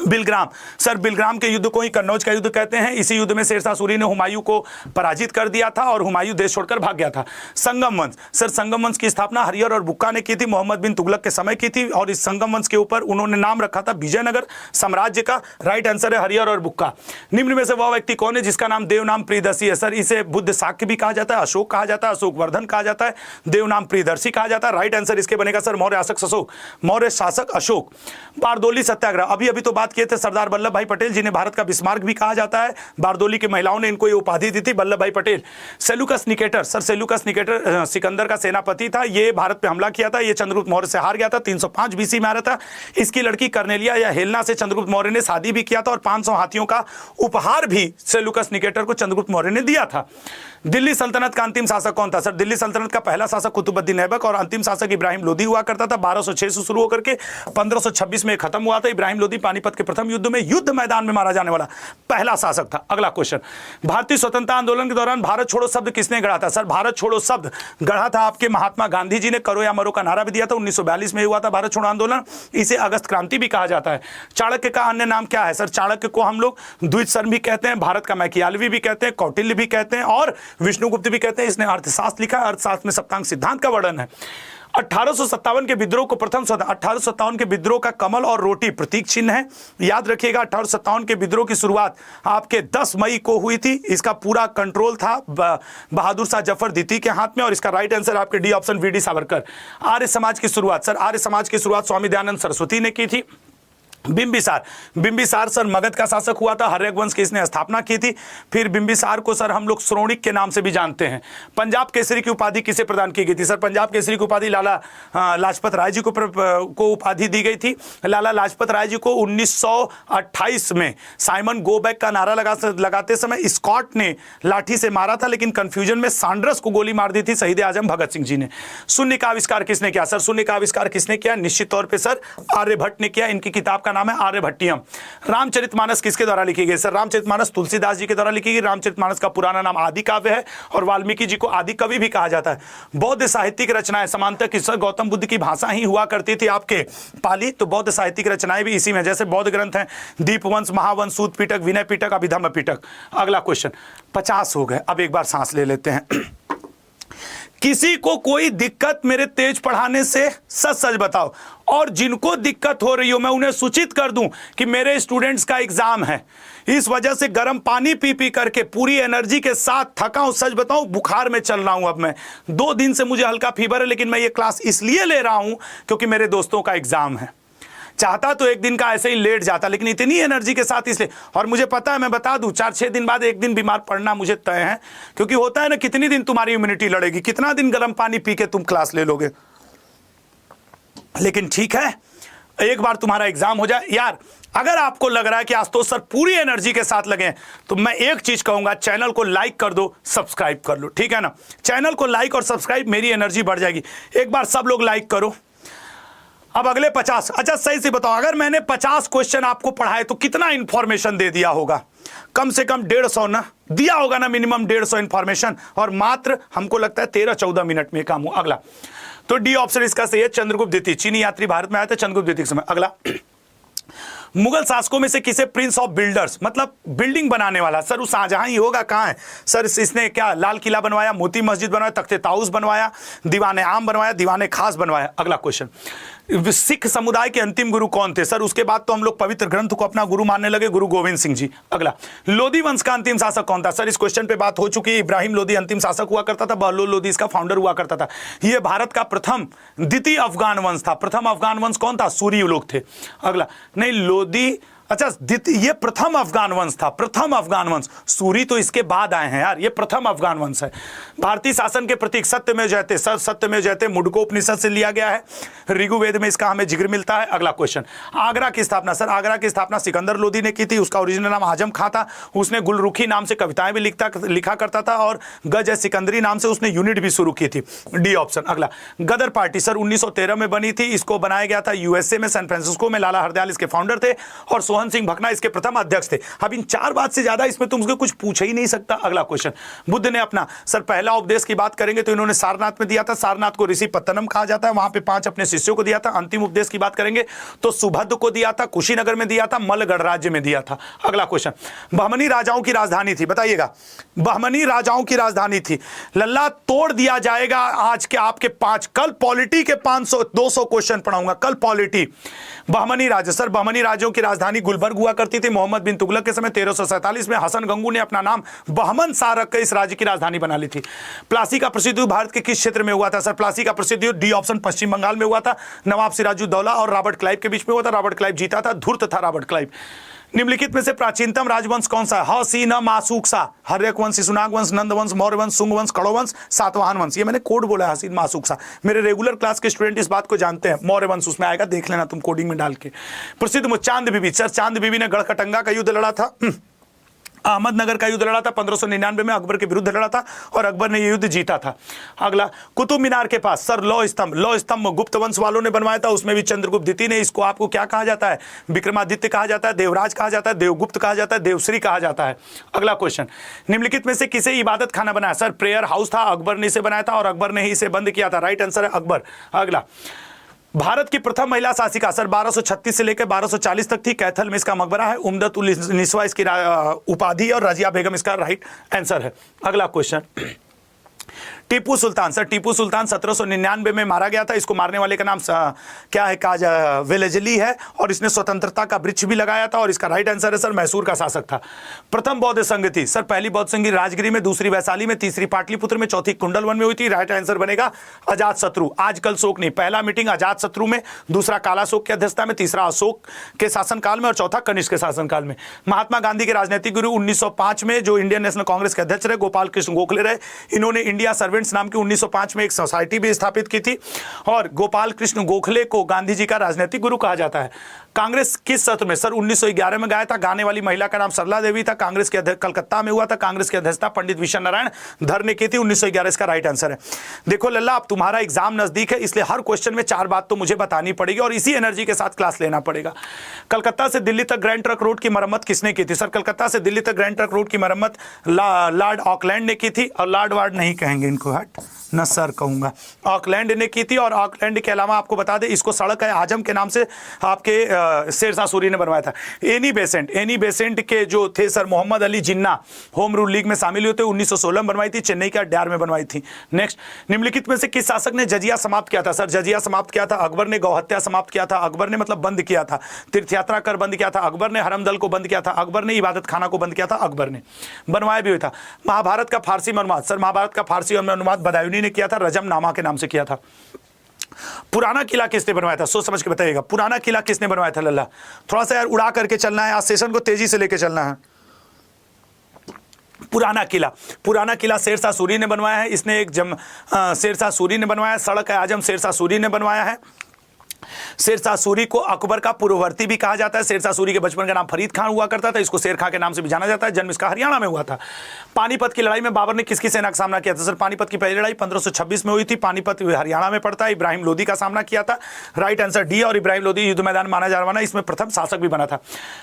बिलग्राम, सर बिलग्राम के युद्ध को ही कन्नौज का युद्ध कहते हैं। इसी युद्ध में शेरशाह सूरी ने हुमायूं को पराजित कर दिया था, और हुमायूं देश छोड़कर भाग गया था। संगम वंश, सर संगम वंश की स्थापना हरियर और बुक्का ने की थी, मोहम्मद बिन तुगलक के समय की थी। और इस संगम वंश के ऊपर उन्होंने नाम रखा था विजयनगर साम्राज्य का। राइट आंसर है हरियर और बुक्का। निम्न में से वह व्यक्ति कौन है जिसका नाम देवनाम प्रियदर्शी है? सर इसे बुद्ध शाक्य भी कहा जाता है, अशोक कहा जाता है, अशोक वर्धन कहा जाता है, देवनाम प्रियदर्शी कहा जाता है। राइट आंसर इसके बनेगा सर मौर्य शासक अशोक। बारदोली सत्याग्रह, अभी अभी तो बात किए थे सरदार वल्लभ भाई पटेल, जिन्हें भारत का बिस्मार्क भी कहा जाता है। बारदोली की महिलाओं ने इनको ये उपाधि दी थी, वल्लभ भाई Patel. Seleucus Nicator, sir Seleucus Nicator Sikandar का सेनापति था। ये भारत पे हमला किया था। ये चंद्रगुप्त मौर्य से हार गया था। 305 बीसी में आ रहा था। इसकी लड़की कर्नेलिया या हेलना से चंद्रगुप्त मौर्य ने शादी भी किया था, और 500 हाथियों का उपहार भी सेल्यूकस निकेटर को चंद्रगुप्त मौर्य ने दिया था। दिल्ली सल्तनत का अंतिम शासक कौन था? सर दिल्ली सल्तनत का पहला शासक कुतुबुद्दीन ऐबक, और अंतिम शासक इब्राहिम लोदी हुआ करता था। 1206 से शुरू होकर के 1526 में खत्म हुआ था। इब्राहिम लोदी पानीपत के प्रथम युद्ध में युद्ध मैदान में मारा जाने वाला पहला शासक था। अगला क्वेश्चन, भारतीय स्वतंत्रता आंदोलन के दौरान भारत छोड़ो शब्द किसने गढ़ा था? सर भारत छोड़ो शब्द गढ़ा था आपके महात्मा गांधी जी ने। करो या मरो का नारा भी दिया था। 1942 में हुआ था भारत छोड़ो आंदोलन। इसे अगस्त क्रांति भी कहा जाता है। चाणक्य का अन्य नाम क्या है? सर चाणक्य को हम लोग द्विजशरण भी कहते हैं, भारत का मैकियालवी भी कहते हैं, कौटिल्य भी कहते हैं, और विष्णुगुप्त भी कहते हैं। इसने अर्थशास्त्र लिखा है। अर्थशास्त्र में सप्तांग सिद्धांत का वर्णन है। 1857 के विद्रोह को प्रथम 1857 के विद्रोह का कमल और रोटी प्रतीक चिन्ह है। याद रखिएगा 1857 के विद्रोह की शुरुआत आपके 10 मई को हुई थी। इसका पूरा कंट्रोल था बहादुर शाह जफर द्वितीय के हाथ में, और इसका राइट आंसर आपके D option V D Savarkar. Arya Samaj की शुरुआत, सर आर्य समाज की शुरुआत स्वामी दयानंद सरस्वती ने की थी। बिंबिसार, बिंबिसार सर मगध का शासक हुआ था, हर्यक वंश की इसने स्थापना की थी। फिर बिंबिसार को सर हम लोग श्रोणिक के नाम से भी जानते हैं। पंजाब केसरी की उपाधि किसे प्रदान की गई थी? सर पंजाब केसरी की उपाधि लाला लाजपत राय जी को उपाधि दी गई थी। लाला लाजपत राय जी को 1928 में साइमन गो बैक का नारा लगाते समय स्कॉट ने लाठी से मारा था, लेकिन कंफ्यूजन में सैंडर्स को गोली मार दी थी शहीद आजम भगत सिंह जी ने। शून्य का आविष्कार किसने किया? सर शून्य का आविष्कार किसने किया? निश्चित तौर पर सर आर्यभट्ट ने किया। इनकी किताब का नाम है आर्यभट्टियम। रामचरितमानस किसके द्वारा लिखी गई? सर रामचरितमानस तुलसीदास जी के द्वारा लिखी गई। रामचरितमानस का पुराना नाम आदि काव्य है और वाल्मीकि जी को आदि कवि भी कहा जाता है। बौद्ध साहित्यिक रचनाएं समांतर की सर गौतम बुद्ध की भाषा ही हुआ करती थी आपके पाली, तो बौद्ध साहित्यिक रचनाएं भी इसी में, जैसे बौद्ध ग्रंथ हैं दीपवंश, महावंश, सूत पिटक, विनय पिटक, अभिधम्म पिटक। अगला क्वेश्चन, 50 हो गए, अब एक बार सांस ले लेते हैं। किसी को कोई दिक्कत मेरे तेज पढ़ाने से? सच सच बताओ। और जिनको दिक्कत हो रही हो मैं उन्हें सूचित कर दूं कि मेरे स्टूडेंट्स का एग्जाम है, इस वजह से गर्म पानी पी पी करके पूरी एनर्जी के साथ थका हूं। सच बताऊं बुखार में चल रहा हूं। अब मैं 2 दिन से मुझे हल्का फीवर है, लेकिन मैं ये क्लास इसलिए ले रहा हूं क्योंकि मेरे दोस्तों का एग्जाम है। चाहता तो एक दिन का ऐसे ही लेट जाता, लेकिन इतनी एनर्जी के साथ इसलिए, और मुझे पता है, मैं बता दूं 4-6 दिन बाद एक दिन बीमार पड़ना मुझे तय है, क्योंकि होता है ना कितनी दिन तुम्हारी इम्यूनिटी लड़ेगी, कितना दिन गर्म पानी पी के तुम क्लास ले लोगे। लेकिन ठीक है, एक बार तुम्हारा एग्जाम हो जाए। यार अगर आपको लग रहा है कि आशुतोष सर पूरी एनर्जी के साथ लगे, तो मैं एक चीज कहूंगा, चैनल को लाइक कर दो, सब्सक्राइब कर लो, ठीक है ना। चैनल को लाइक और सब्सक्राइब, मेरी एनर्जी बढ़ जाएगी। एक बार सब लोग लाइक करो। अब अगले 50, अच्छा सही से बताओ, अगर मैंने 50 क्वेश्चन आपको पढ़ाए तो कितना इंफॉर्मेशन दे दिया होगा? कम से कम 150 ना दिया होगा ना, मिनिमम 150 इंफॉर्मेशन, और मात्र हमको लगता है 13-14 मिनट में काम हुआ। अगला तो डी ऑप्शन इसका सही है, चंद्रगुप्त द्वितीय। चीनी यात्री भारत में आए थे चंद्रगुप्त द्वितीय के समय। अगला, मुगल शासकों में से किसे प्रिंस ऑफ बिल्डर्स, मतलब बिल्डिंग बनाने वाला? सर वो शाहजहां ही होगा, कहां है सर? इसने क्या लाल किला बनवाया, मोती मस्जिद बनवाया, तख्ते ताउस बनवाया, दीवाने आम बनवाया, दीवाने खास बनवाया। अगला क्वेश्चन, सिख समुदाय के अंतिम गुरु कौन थे? सर उसके बाद तो हम लोग पवित्र ग्रंथ को अपना गुरु मानने लगे, गुरु गोविंद सिंह जी। अगला, लोधी वंश का अंतिम शासक कौन था? सर इस क्वेश्चन पे बात हो चुकी है, इब्राहिम लोधी अंतिम शासक हुआ करता था, बहलोल लोधी इसका फाउंडर हुआ करता था। यह भारत का प्रथम द्वितीय अफगान वंश था। प्रथम अफगान वंश कौन था? सूरी लोग थे। अगला, नहीं लोधी, अच्छा ये प्रथम अफगान वंश था, प्रथम अफगान वंश। सूरी तो इसके बाद आए हैं यार, ये प्रथम अफगान वंश है। भारतीय शासन के प्रतीक सत्यमेव जयते, सर सत्यमेव जयते मुंडकोपनिषद से लिया गया है, ऋग्वेद में इसका हमें जिक्र मिलता है। अगला क्वेश्चन, आगरा की स्थापना? सर आगरा की स्थापना सिकंदर लोधी ने की थी, उसका ओरिजिनल नाम आजम खां था। उसने गुलरुखी नाम से कविताएं भी लिखा करता था, और गज सिकंदरी नाम से उसने यूनिट भी शुरू की थी। D option. अगला, गदर पार्टी सर 1913 में बनी थी, इसको बनाया गया था यूएसए में, सैन फ्रांसिस्को में। लाला हरदयाल इसके फाउंडर थे और सोहन सिंह भकना इसके प्रथम अध्यक्ष थे। अब इन 4 बात से ज्यादा इसमें तुमसे कुछ पूछ ही नहीं सकता। अगला क्वेश्चन, बुद्ध ने अपना सर पहला उपदेश की बात करेंगे तो इन्होंने सारनाथ में दिया था, सारनाथ को ऋषि पत्तनम कहा जाता है, वहां पे 5 अपने शिष्यों को दिया था। अंतिम उपदेश की बात करेंगे तो सुभद्र को दिया था, कुशीनगर में दिया था, मलगढ़ राज्य में दिया था। अगला क्वेश्चन, बहमनी राजाओं की राजधानी थी, बताइएगा। बहमनी राजाओं की राजधानी थी, लल्ला तोड़ दिया जाएगा आज के आपके 5, कल पॉलिटी के 500-200 क्वेश्चन पढ़ाऊंगा कल पॉलिटी। बहमनी राज्य, सर बहमनी राज्यों की राजधानी गुलबर्ग हुआ करती थी। मोहम्मद बिन तुगलक के समय 1347 में हसन गंगू ने अपना नाम बहमन शाह रख कर इस राज्य की राजधानी बना ली थी। प्लासी का प्रसिद्ध युद्ध भारत के किस क्षेत्र में हुआ था? सर प्लासी का प्रसिद्ध युद्ध, डी ऑप्शन, पश्चिम बंगाल में हुआ था। नवाब सिराजुद्दौला और रॉबर्ट क्लाइव के बीच में हुआ था, रॉबर्ट क्लाइव जीता था, धूर्त था रॉबर्ट क्लाइव। निम्नलिखित में से प्राचीनतम राजवंश कौन सा है? हसीन मासूकसा, हर्यक वंश, शिशुनाग वंश, नंद वंश, मौर्य वंश, सुंग वंश, कड़ो वंश, सातवाहन वंश। ये मैंने कोड बोला है, हसीन मासूकसा। मेरे रेगुलर क्लास के स्टूडेंट इस बात को जानते हैं। मौर्य वंश उसमें आएगा, देख लेना तुम कोडिंग में डाल के। प्रसिद्ध चांद बीबी, सर चांद बीबी ने गढ़कटंगा का युद्ध लड़ा था, अहमदनगर का युद्ध लड़ा था, 1599 में अकबर के विरुद्ध लड़ा था और अकबर ने यह युद्ध जीता था। अगला, कुतुब मीनार के पास सर लौह स्तंभ गुप्त वंश वालों ने बनवाया था, उसमें भी चंद्रगुप्त द्वितीय ने। इसको आपको क्या कहा जाता है? विक्रमादित्य कहा जाता है, देवराज कहा जाता है, देवगुप्त कहा जाता है, देवश्री कहा जाता है। अगला क्वेश्चन, निम्नलिखित में से किसे इबादत खाना बनाया? सर प्रेयर हाउस था, अकबर ने इसे बनाया था और अकबर ने ही इसे बंद किया था। राइट आंसर है अकबर। अगला, भारत की प्रथम महिला शासिका, सर 1236 से लेकर 1240 तक थी, कैथल में इसका मकबरा है। उम्दत उल निस्वा इसकी उपाधि और रजिया बेगम इसका राइट आंसर है। अगला क्वेश्चन, टीपू सुल्तान, सर टीपू सुल्तान 1799 में मारा गया था। इसको मारने वाले का नाम क्या है, काजा वेलेजली है, और इसने स्वतंत्रता का वृक्ष भी लगाया था। और इसका राइट आंसर है सर मैसूर का शासक था। प्रथम बौद्ध संगति, सर पहली बौद्ध संगति राजगिरी में, दूसरी वैशाली में, तीसरी पाटलिपुत्र में, चौथी कुंडलवन में हुई थी। राइट आंसर बनेगा अजात शत्रु, आजकल शोक नहीं। पहला मीटिंग अजात शत्रु में, दूसरा काला शोक की अध्यक्षता में, तीसरा अशोक के शासनकाल में, और चौथा कनिष्क के शासनकाल में। महात्मा गांधी के राजनीतिक गुरु 1905 में जो इंडियन नेशनल कांग्रेस के अध्यक्ष रहे गोपाल कृष्ण गोखले रहे। इन्होंने इंडिया सर्वेंट्स नाम की 1905 में एक सोसाइटी भी स्थापित की थी। और गोपाल कृष्ण गोखले को गांधी जी का राजनीतिक गुरु कहा जाता है। कांग्रेस किस सत्र में, सर 1911 में गया था। गाने वाली महिला का नाम सरला देवी था। कांग्रेस के अध्यक्ष कलकत्ता में हुआ था। कांग्रेस की अध्यक्षता पंडित विश्व नारायण धर ने की थी। 1911 इसका राइट आंसर है। देखो लल्ला, अब तुम्हारा एग्जाम नजदीक है, इसलिए हर क्वेश्चन में 4 बात तो मुझे बतानी पड़ेगी और इसी एनर्जी के साथ क्लास लेना पड़ेगा। कलकत्ता से दिल्ली तक ग्रैंड ट्रंक रोड की मरम्मत किसने की थी? सर कलकत्ता से दिल्ली तक ग्रैंड ट्रंक रोड की मरम्मत लॉर्ड ऑकलैंड ने की थी। और लॉर्ड वार्ड नहीं कहेंगे इनको, हट न सर कहूंगा, ऑकलैंड ने की थी। और ऑकलैंड के अलावा आपको बता दें, इसको सड़क है आजम के नाम से आपके शेरशाह सूरी ने बनवाया था। एनी बेसेंट के जो थे sir Mohammad Ali Jinnah home rule league में शामिल हुए थे। 1916 में बनवाई थी, चेन्नई के अड्यार में बनवाई थी। नेक्स्ट, निम्नलिखित में से किस शासक ने जजिया समाप्त किया था? सर जजिया समाप्त किया था अकबर ने। गौहत्या समाप्त किया था अकबर ने, मतलब बंद किया था। तीर्थयात्रा कर बंद किया था अकबर ने। हरम दल को बंद किया था अकबर ने। इबादत खाना को बंद किया था अकबर ने, बनवाया भी हुआ था। महाभारत का फारसी में अनुवाद, सर महाभारत का फारसी में अनुवाद बदायूनी ने किया था, रजम नामा के नाम से किया था। पुराना किला किसने बनवाया था? सोच समझ के बताइएगा, पुराना किला किसने बनवाया था लल्ला? थोड़ा सा यार उड़ा करके चलना है, आज सेशन को तेजी से लेके चलना है। पुराना किला शेरशाह सूरी ने बनवाया है। इसने एक शेरशाह सूरी ने बनवाया है। सड़क आजम शेरशाह सूरी ने बनवाया है। शेरशाह सूरी को अकबर का पूर्ववर्ती भी कहा जाता है। शेरशाह सूरी के बचपन का नाम फरीद खान हुआ करता था। इसको शेर खां के नाम से भी जाना जाता है। जन्म इसका हरियाणा में हुआ था। पानीपत की लड़ाई में बाबर ने किसकी सेना का सामना किया था? सर पानीपत की पहली लड़ाई 1526 में हुई थी। पानीपत हरियाणा में पड़ता है। इब्राहिम लोदी का सामना किया था। Right answer D. और इब्राहिम लोदी युद्ध मैदान माना जा रहा है, इसमें प्रथम शासक भी बना था।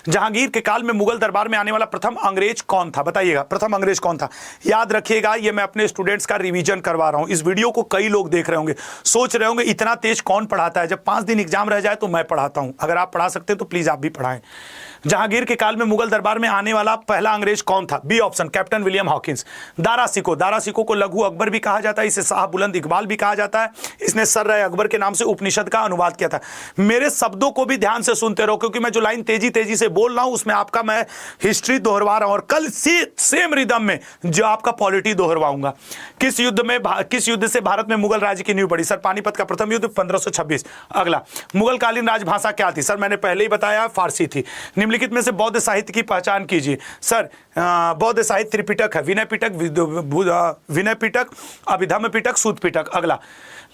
जहांगीर के काल में मुगल दरबार में आने वाला प्रथम अंग्रेज कौन था? बताइएगा, प्रथम अंग्रेज कौन था? याद रखिएगा, ये मैं अपने स्टूडेंट्स का रिवीजन करवा रहा हूं। इस वीडियो को कई लोग देख रहे होंगे, सोच रहे होंगे इतना तेज कौन पढ़ाता है। जब 5 दिन एग्जाम रह जाए तो मैं पढ़ाता हूं। अगर आप पढ़ा सकते हैं तो प्लीज आप भी पढ़ाएं। जहांगीर के काल में मुगल दरबार में आने वाला पहला अंग्रेज कौन था? B option, captain William Hawkins. Dara Shikoh को लघु अकबर भी कहा जाता है। इसे शाह बुलंद इकबाल भी कहा जाता है। इसने सर अकबर के नाम से उपनिषद का अनुवाद किया था। मेरे शब्दों को भी ध्यान से सुनते रहो, क्योंकि मैं जो लाइन तेजी से बोल रहा हूं उसमें आपका मैं हिस्ट्री दोहरवा रहा हूं, और कल सेम रिदम में जो आपका पॉलिटी दोहरवाऊंगा। किस युद्ध से भारत में मुगल राज्य की नींव पड़ी? सर पानीपत का प्रथम युद्ध 1526। अगला, मुगल कालीन राजभाषा क्या थी? सर मैंने पहले ही बताया, फारसी थी। निम्नलिखित में से बौद्ध साहित्य की पहचान कीजिए। सर बौद्ध साहित्य त्रिपिटक है, विनय पिटक, अभिधम्म पिटक, सूत पिटक। अगला,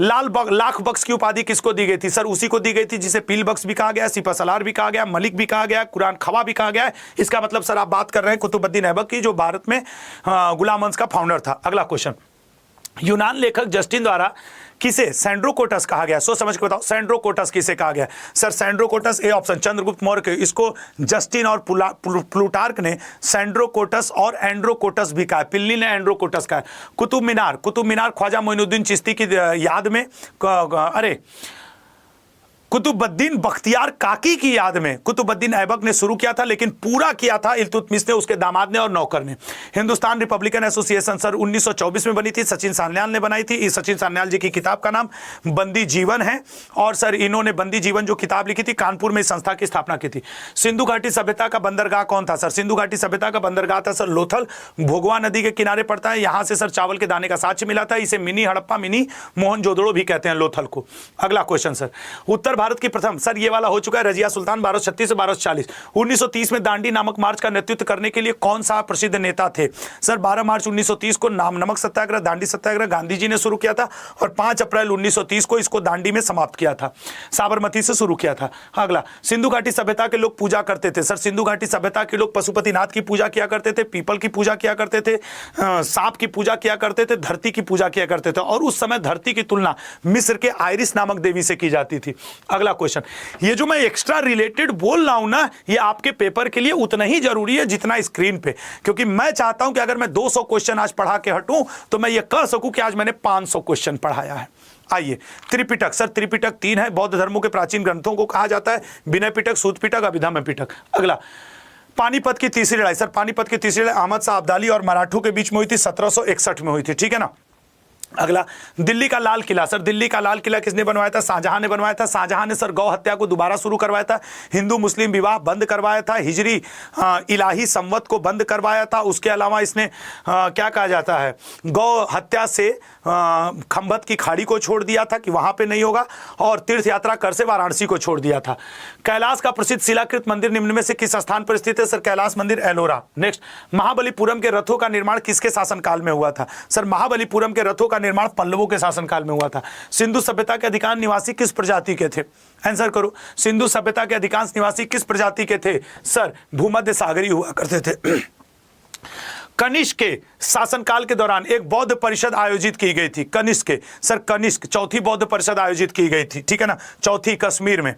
लाख बख्श की उपाधि किसको दी गई थी? सर उसी को दी गई थी जिसे पील बख्श भी कहा गया, सिपा सलार भी कहा गया, मलिक भी कहा गया, कुरान खवा भी कहा गया। इसका मतलब सर आप बात कर रहे हैं कुतुबुद्दीन ऐबक की, जो भारत में गुलाम वंश का फाउंडर था। अगला क्वेश्चन, यूनान लेखक जस्टिन द्वारा किसे सैंड्रोकोटस कहा गया? सोच समझ के बताओ, सैंड्रोकोटस किसे कहा गया? Sir Sandrocottus, A option Chandragupta Maurya के। इसको जस्टिन और प्लूटार्क ने सैंड्रोकोटस और एंड्रोकोटस भी कहा है। पिल्ली ने एंड्रोकोटस कहा है। कुतुब मीनार ख्वाजा मोइनुद्दीन चिश्ती की याद में, कुतुबुद्दीन बख्तियार काकी की याद में कुतुबुद्दीन ऐबक ने शुरू किया था, लेकिन पूरा किया था इल्तुतमिश ने, उसके दामाद ने और नौकर ने। हिंदुस्तान रिपब्लिकन एसोसिएशन सर 1924 में बनी थी। सचिन सान्याल ने बनाई थी। इस सचिन सान्याल जी की किताब का नाम बंदी जीवन है। और सर इन्होंने बंदी जीवन जो किताब लिखी थी, कानपुर में इस संस्था की स्थापना की थी। सिंधु घाटी सभ्यता का बंदरगाह कौन था? सर सिंधु घाटी सभ्यता का बंदरगाह था सर लोथल, भोगवा नदी के किनारे पड़ता है। यहां से सर चावल के दाने का साक्ष्य मिला था। इसे मिनी हड़प्पा, मिनी मोहनजोदड़ो भी कहते हैं लोथल को। अगला क्वेश्चन सर, उत्तर भारत की प्रथम, सर ये वाला हो चुका है, रजिया सुल्तान 1236 से 1240। 1930 में दांडी नामक मार्च का नेतृत्व करने के लिए कौन सा प्रसिद्ध नेता थे? सर 12 मार्च 1930 को नमक सत्याग्रह, दांडी सत्याग्रह गांधी जी ने शुरू किया था, और 5 अप्रैल 1930 को इसको दांडी में समाप्त किया था, साबरमती से शुरू किया था। अगला, सिंधु घाटी सभ्यता के लोग पूजा करते थे। सर सिंधु घाटी सभ्यता के लोग पशुपतिनाथ की पूजा किया करते थे, पीपल की पूजा किया करते थे, सांप की पूजा किया करते थे, धरती की पूजा किया करते थे। और उस समय धरती की तुलना मिस्र के आयरिस नामक देवी से की जाती थी। अगला क्वेश्चन, ये जो मैं एक्स्ट्रा रिलेटेड बोल रहा हूं ना, ये आपके पेपर के लिए उतना ही जरूरी है जितना स्क्रीन पे, क्योंकि मैं चाहता हूं कि अगर मैं 200 क्वेश्चन आज पढ़ा के हटूं तो मैं ये कह सकूं कि आज मैंने 500 क्वेश्चन पढ़ाया है। आइए, त्रिपिटक, सर त्रिपिटक 3 है। बौद्ध धर्मों के प्राचीन ग्रंथों को कहा जाता है विनय पिटक, सूत पिटक, अभिधम्म पिटक। अगला, पानीपत की तीसरी लड़ाई, सर पानीपत की तीसरी लड़ाई अहमद शाह अब्दाली और मराठों के बीच में हुई थी, 1761 में हुई थी। ठीक है ना। अगला, दिल्ली का लाल किला। सर दिल्ली का लाल किला किसने बनवाया था? शाहजहां ने बनवाया था। शाहजहां ने सर गौ हत्या को दोबारा शुरू करवाया था, हिंदू मुस्लिम विवाह बंद करवाया था, हिजरी इलाही संवत को बंद करवाया था। उसके अलावा इसने क्या कहा जाता है, गौ हत्या से खंभत की खाड़ी को छोड़ दिया था कि वहां पे नहीं होगा, और तीर्थ यात्रा कर से वाराणसी को छोड़ दिया था। कैलाश का प्रसिद्ध शिलाकृत मंदिर निम्न में से किस स्थान पर स्थित है? सर कैलाश मंदिर एलोरा। नेक्स्ट, महाबलीपुरम के रथों का निर्माण किसके शासनकाल में हुआ था? सर महाबलीपुरम के रथों का निर्माण पल्लवों के शासनकाल में हुआ था। सिंधु सभ्यता के अधिकांश निवासी किस प्रजाति के थे? आंसर करो, सिंधु सभ्यता के अधिकांश निवासी किस प्रजाति के थे? सर भूमध्य सागरीय हुआ करते थे। कनिष्क के शासनकाल के दौरान एक बौद्ध परिषद आयोजित की गई थी। कनिष्क के, सर कनिष्क चौथी बौद्ध परिषद आयोजित की गई थी, ठीक है ना, चौथी कश्मीर में,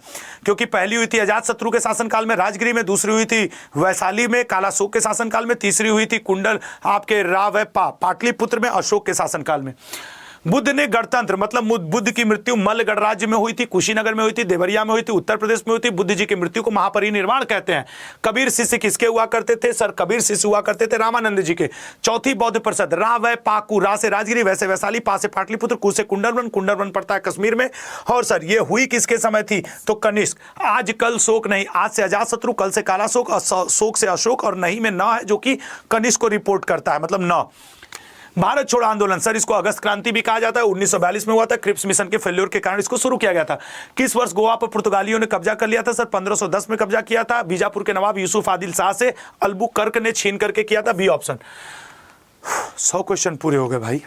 क्योंकि पहली हुई थी अजातशत्रु के शासनकाल में राजगिरी में, दूसरी हुई थी वैशाली में कालाशोक के शासनकाल में, तीसरी हुई थी कुंडल आपके पाटलिपुत्र में अशोक के शासनकाल में। बुद्ध ने गणतंत्र मतलब बुद्ध की मृत्यु मल्ल गणराज्य में हुई थी, कुशीनगर में हुई थी, देवरिया में हुई थी, उत्तर प्रदेश में हुई थी। बुद्ध जी की मृत्यु को महापरिनिर्वाण कहते हैं। कबीर शिष्य किसके हुआ करते थे? सर कबीर शिष्य हुआ करते थे रामानंद जी के। चौथी बौद्ध परिषद, रा वै पाकू, रा से राजगिरी, वैसे वैशाली, पा से पाटलिपुत्र, कु से कुंडलवन, कुंडलवन पड़ता है कश्मीर में। और सर ये हुई किसके समय थी? तो कनिष्क। आज कल शोक नहीं, आज से अजातशत्रु, कल से कालाशोक, शोक से अशोक, और नहीं में न है जो कि कनिष्क को रिपोर्ट करता है, मतलब न। भारत छोड़ो आंदोलन, सर इसको अगस्त क्रांति भी कहा जाता है, 1942 में हुआ था। क्रिप्स मिशन के फेल्योर के कारण इसको शुरू किया गया था। किस वर्ष गोवा पर पुर्तगालियों ने कब्जा कर लिया था? सर 1510 में कब्जा किया था। बीजापुर के नवाब यूसुफ आदिल शाह से अल्बुकर्क ने छीन करके किया था। B option. 100 क्वेश्चन पूरे हो गए भाई।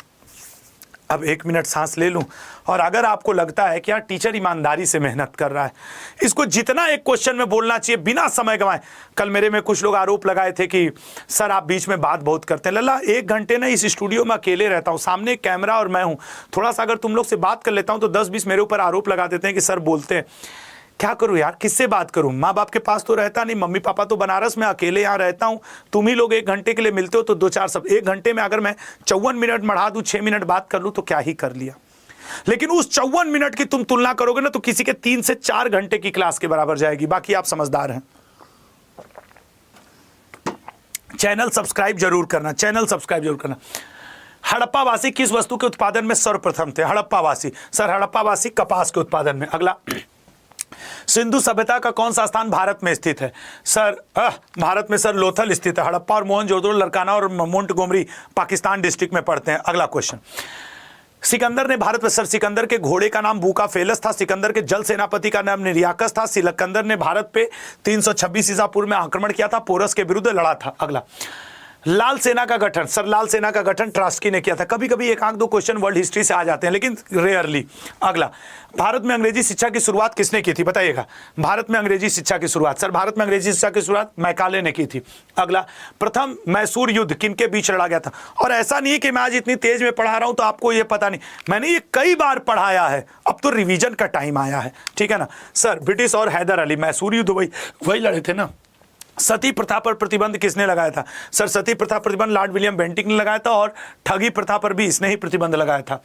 अब 1 मिनट सांस ले लूं। और अगर आपको लगता है कि यार टीचर ईमानदारी से मेहनत कर रहा है, इसको जितना एक क्वेश्चन में बोलना चाहिए बिना समय गंवाए। कल मेरे में कुछ लोग आरोप लगाए थे कि सर आप बीच में बात बहुत करते हैं। लल्ला 1 घंटे ना इस स्टूडियो में अकेले रहता हूं, सामने कैमरा और मैं हूं, थोड़ा सा अगर तुम लोग से बात कर लेता हूं तो 10-20 मेरे ऊपर आरोप लगा देते हैं कि सर बोलते हैं। क्या करूं यार, किससे बात करूं? माँ बाप के पास तो रहता नहीं, मम्मी पापा तो बनारस में, अकेले यहाँ रहता हूं। तुम ही लोग 1 घंटे के लिए मिलते हो तो 2-4 शब्द। 1 घंटे में अगर मैं 54 मिनट बढ़ा दूं, 6 मिनट बात कर लूं तो क्या ही कर लिया। लेकिन उस 54 मिनट की तुम तुलना करोगे ना तो किसी के 3 से 4 घंटे की क्लास के बराबर जाएगी। बाकी आप समझदार हैं। चैनल सब्सक्राइब जरूर करना, चैनल सब्सक्राइब जरूर करना। हड़प्पावासी किस वस्तु के उत्पादन में सर्वप्रथम थे? हड़प्पावासी, सर हड़प्पावासी कपास के उत्पादन में। अगला, सिंधु सभ्यता का कौन सा स्थान भारत में स्थित है? सर भारत में सर लोथल स्थित है। हड़प्पा और मोहनजोदड़ो, लरकाना और मोंटगोमरी पाकिस्तान डिस्ट्रिक्ट में पड़ते हैं। अगला क्वेश्चन, सिकंदर ने भारत में, सर सिकंदर के घोड़े का नाम बुकाफेलस था। सिकंदर के जल सेनापति का नाम निर्याकस था। सिकंदर ने भारत पे 326 ईसा पूर्व में आक्रमण किया था, पोरस के विरुद्ध लड़ा था। अगला, लाल सेना का गठन, सर लाल सेना का गठन ट्रास्की ने किया था। कभी कभी 1-2 क्वेश्चन वर्ल्ड हिस्ट्री से आ जाते हैं लेकिन रेयरली। अगला, भारत में अंग्रेजी शिक्षा की शुरुआत किसने की थी? बताइएगा। भारत में अंग्रेजी शिक्षा की शुरुआत, सर भारत में अंग्रेजी शिक्षा की शुरुआत मैकाले ने की थी। अगला, प्रथम मैसूर युद्ध किनके बीच लड़ा गया था? और ऐसा नहीं है कि मैं आज इतनी तेज में पढ़ा रहा हूं तो आपको ये पता नहीं, मैंने ये कई बार पढ़ाया है, अब तो रिवीजन का टाइम आया है, ठीक है ना। सर ब्रिटिश और हैदर अली, मैसूर युद्ध वही लड़े थे ना। सती प्रथा पर प्रतिबंध किसने लगाया था? सर सती प्रथा प्रतिबंध लॉर्ड विलियम बेंटिक ने लगाया था, और ठगी प्रथा पर भी इसने ही प्रतिबंध लगाया था।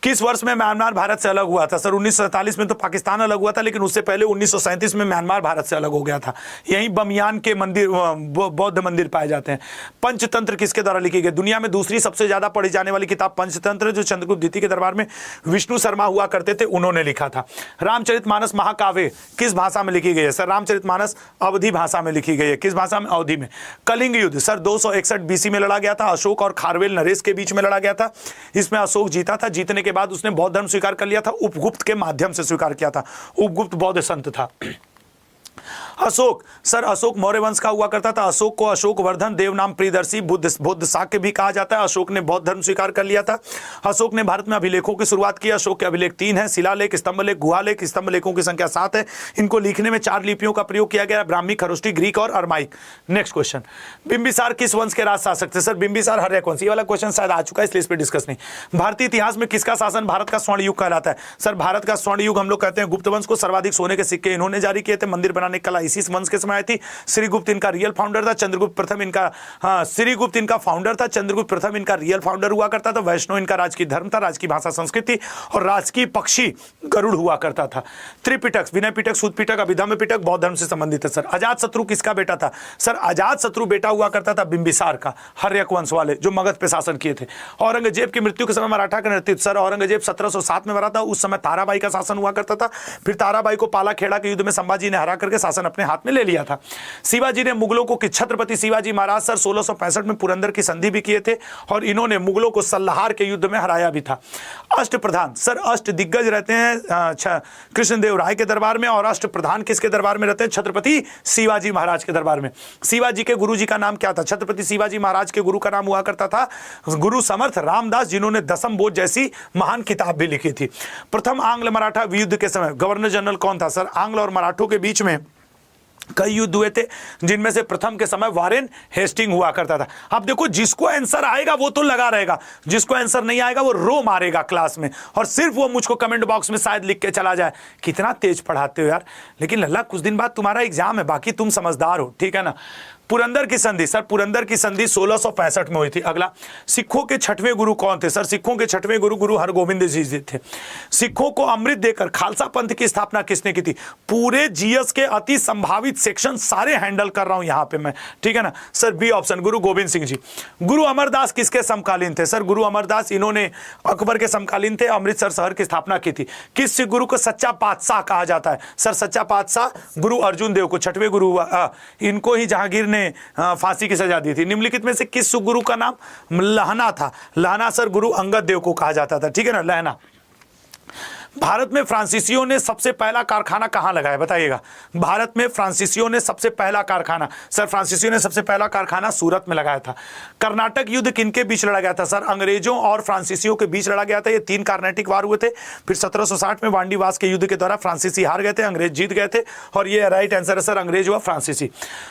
किस वर्ष में म्यांमार भारत से अलग हुआ था? सर 1947 में तो पाकिस्तान अलग हुआ था, लेकिन उससे पहले 1937 में म्यांमार भारत से अलग हो गया था। यहीं बमियान के मंदिर, बौद्ध मंदिर पाए जाते हैं। पंचतंत्र किसके द्वारा लिखी गई? दुनिया में दूसरी सबसे ज्यादा पढ़ी जाने वाली किताब पंचतंत्र, जो चंद्रगुप्त द्वितीय के दरबार में विष्णु शर्मा हुआ करते थे, उन्होंने लिखा था। रामचरितमानस महाकाव्य किस भाषा में लिखी गई है? सर रामचरितमानस अवधी भाषा में लिखी गई है। किस भाषा में? अवधी में। कलिंग युद्ध सर 261 बीसी में लड़ा गया था। अशोक और खारवेल नरेश के बीच में लड़ा गया था। इसमें अशोक जीता था। जीतने के बाद उसने बौद्ध धर्म स्वीकार कर लिया था, उपगुप्त के माध्यम से स्वीकार किया था। उपगुप्त बौद्ध संत था। अशोक, सर अशोक मौर्य वंश का हुआ करता था। अशोक को अशोक वर्धन, देवनाम प्रियदर्शी, बुद्ध शाक्य भी कहा जाता है। अशोक ने बौद्ध धर्म स्वीकार कर लिया था। अशोक ने भारत में अभिलेखों की शुरुआत की। अशोक के अभिलेख 3 हैं, शिलालेख, स्तंभलेख, गुहालेख। स्तंभलेखों की संख्या 7 है। इनको लिखने में 4 लिपियों का प्रयोग किया गया, ब्राह्मी, खरोष्टी, ग्रीक और अरमाइक। नेक्स्ट क्वेश्चन, बिंबिसार किस वंश के राज शासक थे? सर बिंबिसार हर्यक वंश। ये वाला क्वेश्चन शायद आ चुका है, इसलिए इस पर डिस्कस नहीं। भारतीय इतिहास में किसका शासन भारत का स्वर्ण युग कहलाता है? सर भारत का स्वर्ण युग हम लोग कहते हैं गुप्त वंश को। सर्वाधिक सोने के सिक्के इन्होंने जारी किए थे। मंदिर बनाने की कला इसी वंश के समय आई थी। श्रीगुप्त इनका रियल फाउंडर था, चंद्रगुप्त प्रथम इनका श्रीगुप्त इनका फाउंडर था, चंद्रगुप्त प्रथम इनका रियल फाउंडर हुआ करता था। वैष्णव इनका राजकीय धर्म था, राजकीय भाषा संस्कृति और राजकीय पक्षी गरुड़ हुआ करता था। त्रिपिटक, विनय पिटक, सूत पिटक, अभिधम्म पिटक बौद्ध धर्म से संबंधित है। सर अजात शत्रु किसका बेटा था? सर अजात शत्रु बेटा हुआ करता था बिंबिसार का, हर्यक वंश वाले जो मगध पे शासन किए थे। औरंगजेब की मृत्यु के समय मराठा का नेतृत्व, सर औरंगजेब 1707 में मरा था, उस समय ताराबाई का शासन हुआ करता था। फिर ताराबाई को पाला खेड़ा के युद्ध में संभाजी ने हरा करके शासन अपने हाथ में ले लिया था। शिवाजी ने मुगलों को, छत्रपति शिवाजी महाराज सर 1665 में पुरंदर की संधि भी किए थे और इन्होंने मुगलों को सल्लाहार के युद्ध में हराया भी था। अष्टप्रधान, सर अष्ट दिग्गज रहते हैं कृष्णदेव राय के दरबार में और अष्टप्रधान किसके दरबार में रहते हैं? छत्रपति शिवाजी महाराज के दरबार में। शिवाजी के गुरु जी का नाम क्या था? छत्रपति शिवाजी महाराज के गुरु का नाम हुआ करता था गुरु समर्थ रामदास, जिन्होंने दसम बोध जैसी महान किताब भी लिखी थी। प्रथम आंग्ल मराठा युद्ध के समय गवर्नर जनरल कौन था? सर आंग्ल और मराठों के बीच में कई युद्ध हुए थे, जिनमें से प्रथम के समय वारेन हेस्टिंग हुआ करता था। अब देखो जिसको आंसर आएगा वो तो लगा रहेगा, जिसको आंसर नहीं आएगा वो रो मारेगा क्लास में और सिर्फ वो मुझको कमेंट बॉक्स में शायद लिख के चला जाए कितना तेज पढ़ाते हो यार। लेकिन लल्ला कुछ दिन बाद तुम्हारा एग्जाम है, बाकी तुम समझदार हो, ठीक है ना। पुरंदर की संधि, सर पुरंदर की संधि 1665 में हुई थी। अगला, सिखों के छठवें गुरु कौन थे? सर सिखों के छठवें गुरु गुरु हरगोविंद जी थे। सिखों को अमृत देकर खालसा पंथ की स्थापना किसने की थी? पूरे जीएस के अति संभावित सेक्शन सारे हैंडल कर रहा हूं यहां पे मैं, ठीक है ना। सर बी ऑप्शन, गुरु गोविंद सिंह जी। गुरु अमरदास किसके समकालीन थे? सर गुरु अमरदास इन्होंने अकबर के समकालीन थे, अमृतसर शहर की स्थापना की थी। किस गुरु को सच्चा पातशाह कहा जाता है? सर सच्चा पातशाह गुरु अर्जुन देव को, छठवें गुरु इनको ही जहांगीर फांसी की सजा दी थी। निम्नलिखित में से किस गुरु का नाम लहना था? लहना सर गुरु अंगद देव को कहा जाता था, ठीक है ना, लहना। भारत में फ्रांसीसियों ने सबसे पहला कारखाना कहां लगाया? बताइएगा। भारत में फ्रांसीसियों ने सबसे पहला कारखाना, सर फ्रांसीसियों ने सबसे पहला कारखाना सूरत में लगाया था। कर्नाटक युद्ध किनके बीच लड़ा गया था? सर अंग्रेजों और फ्रांसीसियों के बीच लड़ा गया था। ये 3 कार्नेटिक वार हुए थे। फिर 1760 में वांडीवास के युद्ध के द्वारा फ्रांसीसी हार गए थे, अंग्रेज जीत गए थे और ये राइट आंसर है सर, अंग्रेज व फ्रांसीसी।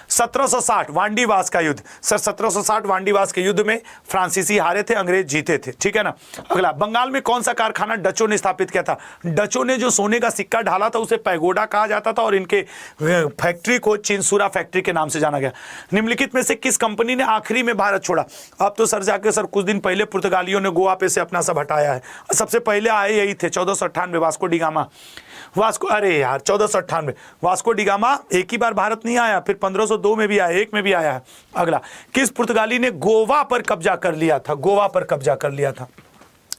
1760 वांडीवास का युद्ध, सर 1760 वांडीवास के युद्ध में फ्रांसीसी हारे थे, अंग्रेज जीते थे, ठीक है ना। अगला, बंगाल में कौन सा कारखाना डचों ने स्थापित किया था? डचों ने जो सोने का सिक्का ढाला था उसे पैगोडा कहा जाता था और इनके फैक्ट्री को चिंसुरा फैक्ट्री के नाम से जाना गया। निम्नलिखित में से किस कंपनी ने आखिरी में भारत छोड़ा? अब तो सर जाके सर कुछ दिन पहले पुर्तगालियों ने गोवा पे से अपना सब हटाया है। सबसे पहले आए यही थे 1498 वास्को डी गामा। अरे यार 1498 वास्को डी गामा एक ही बार भारत नहीं आया, फिर 1502 में भी आया, 1 में भी आया है। अगला, किस पुर्तगाली ने गोवा पर कब्जा कर लिया था? गोवा पर कब्जा कर लिया था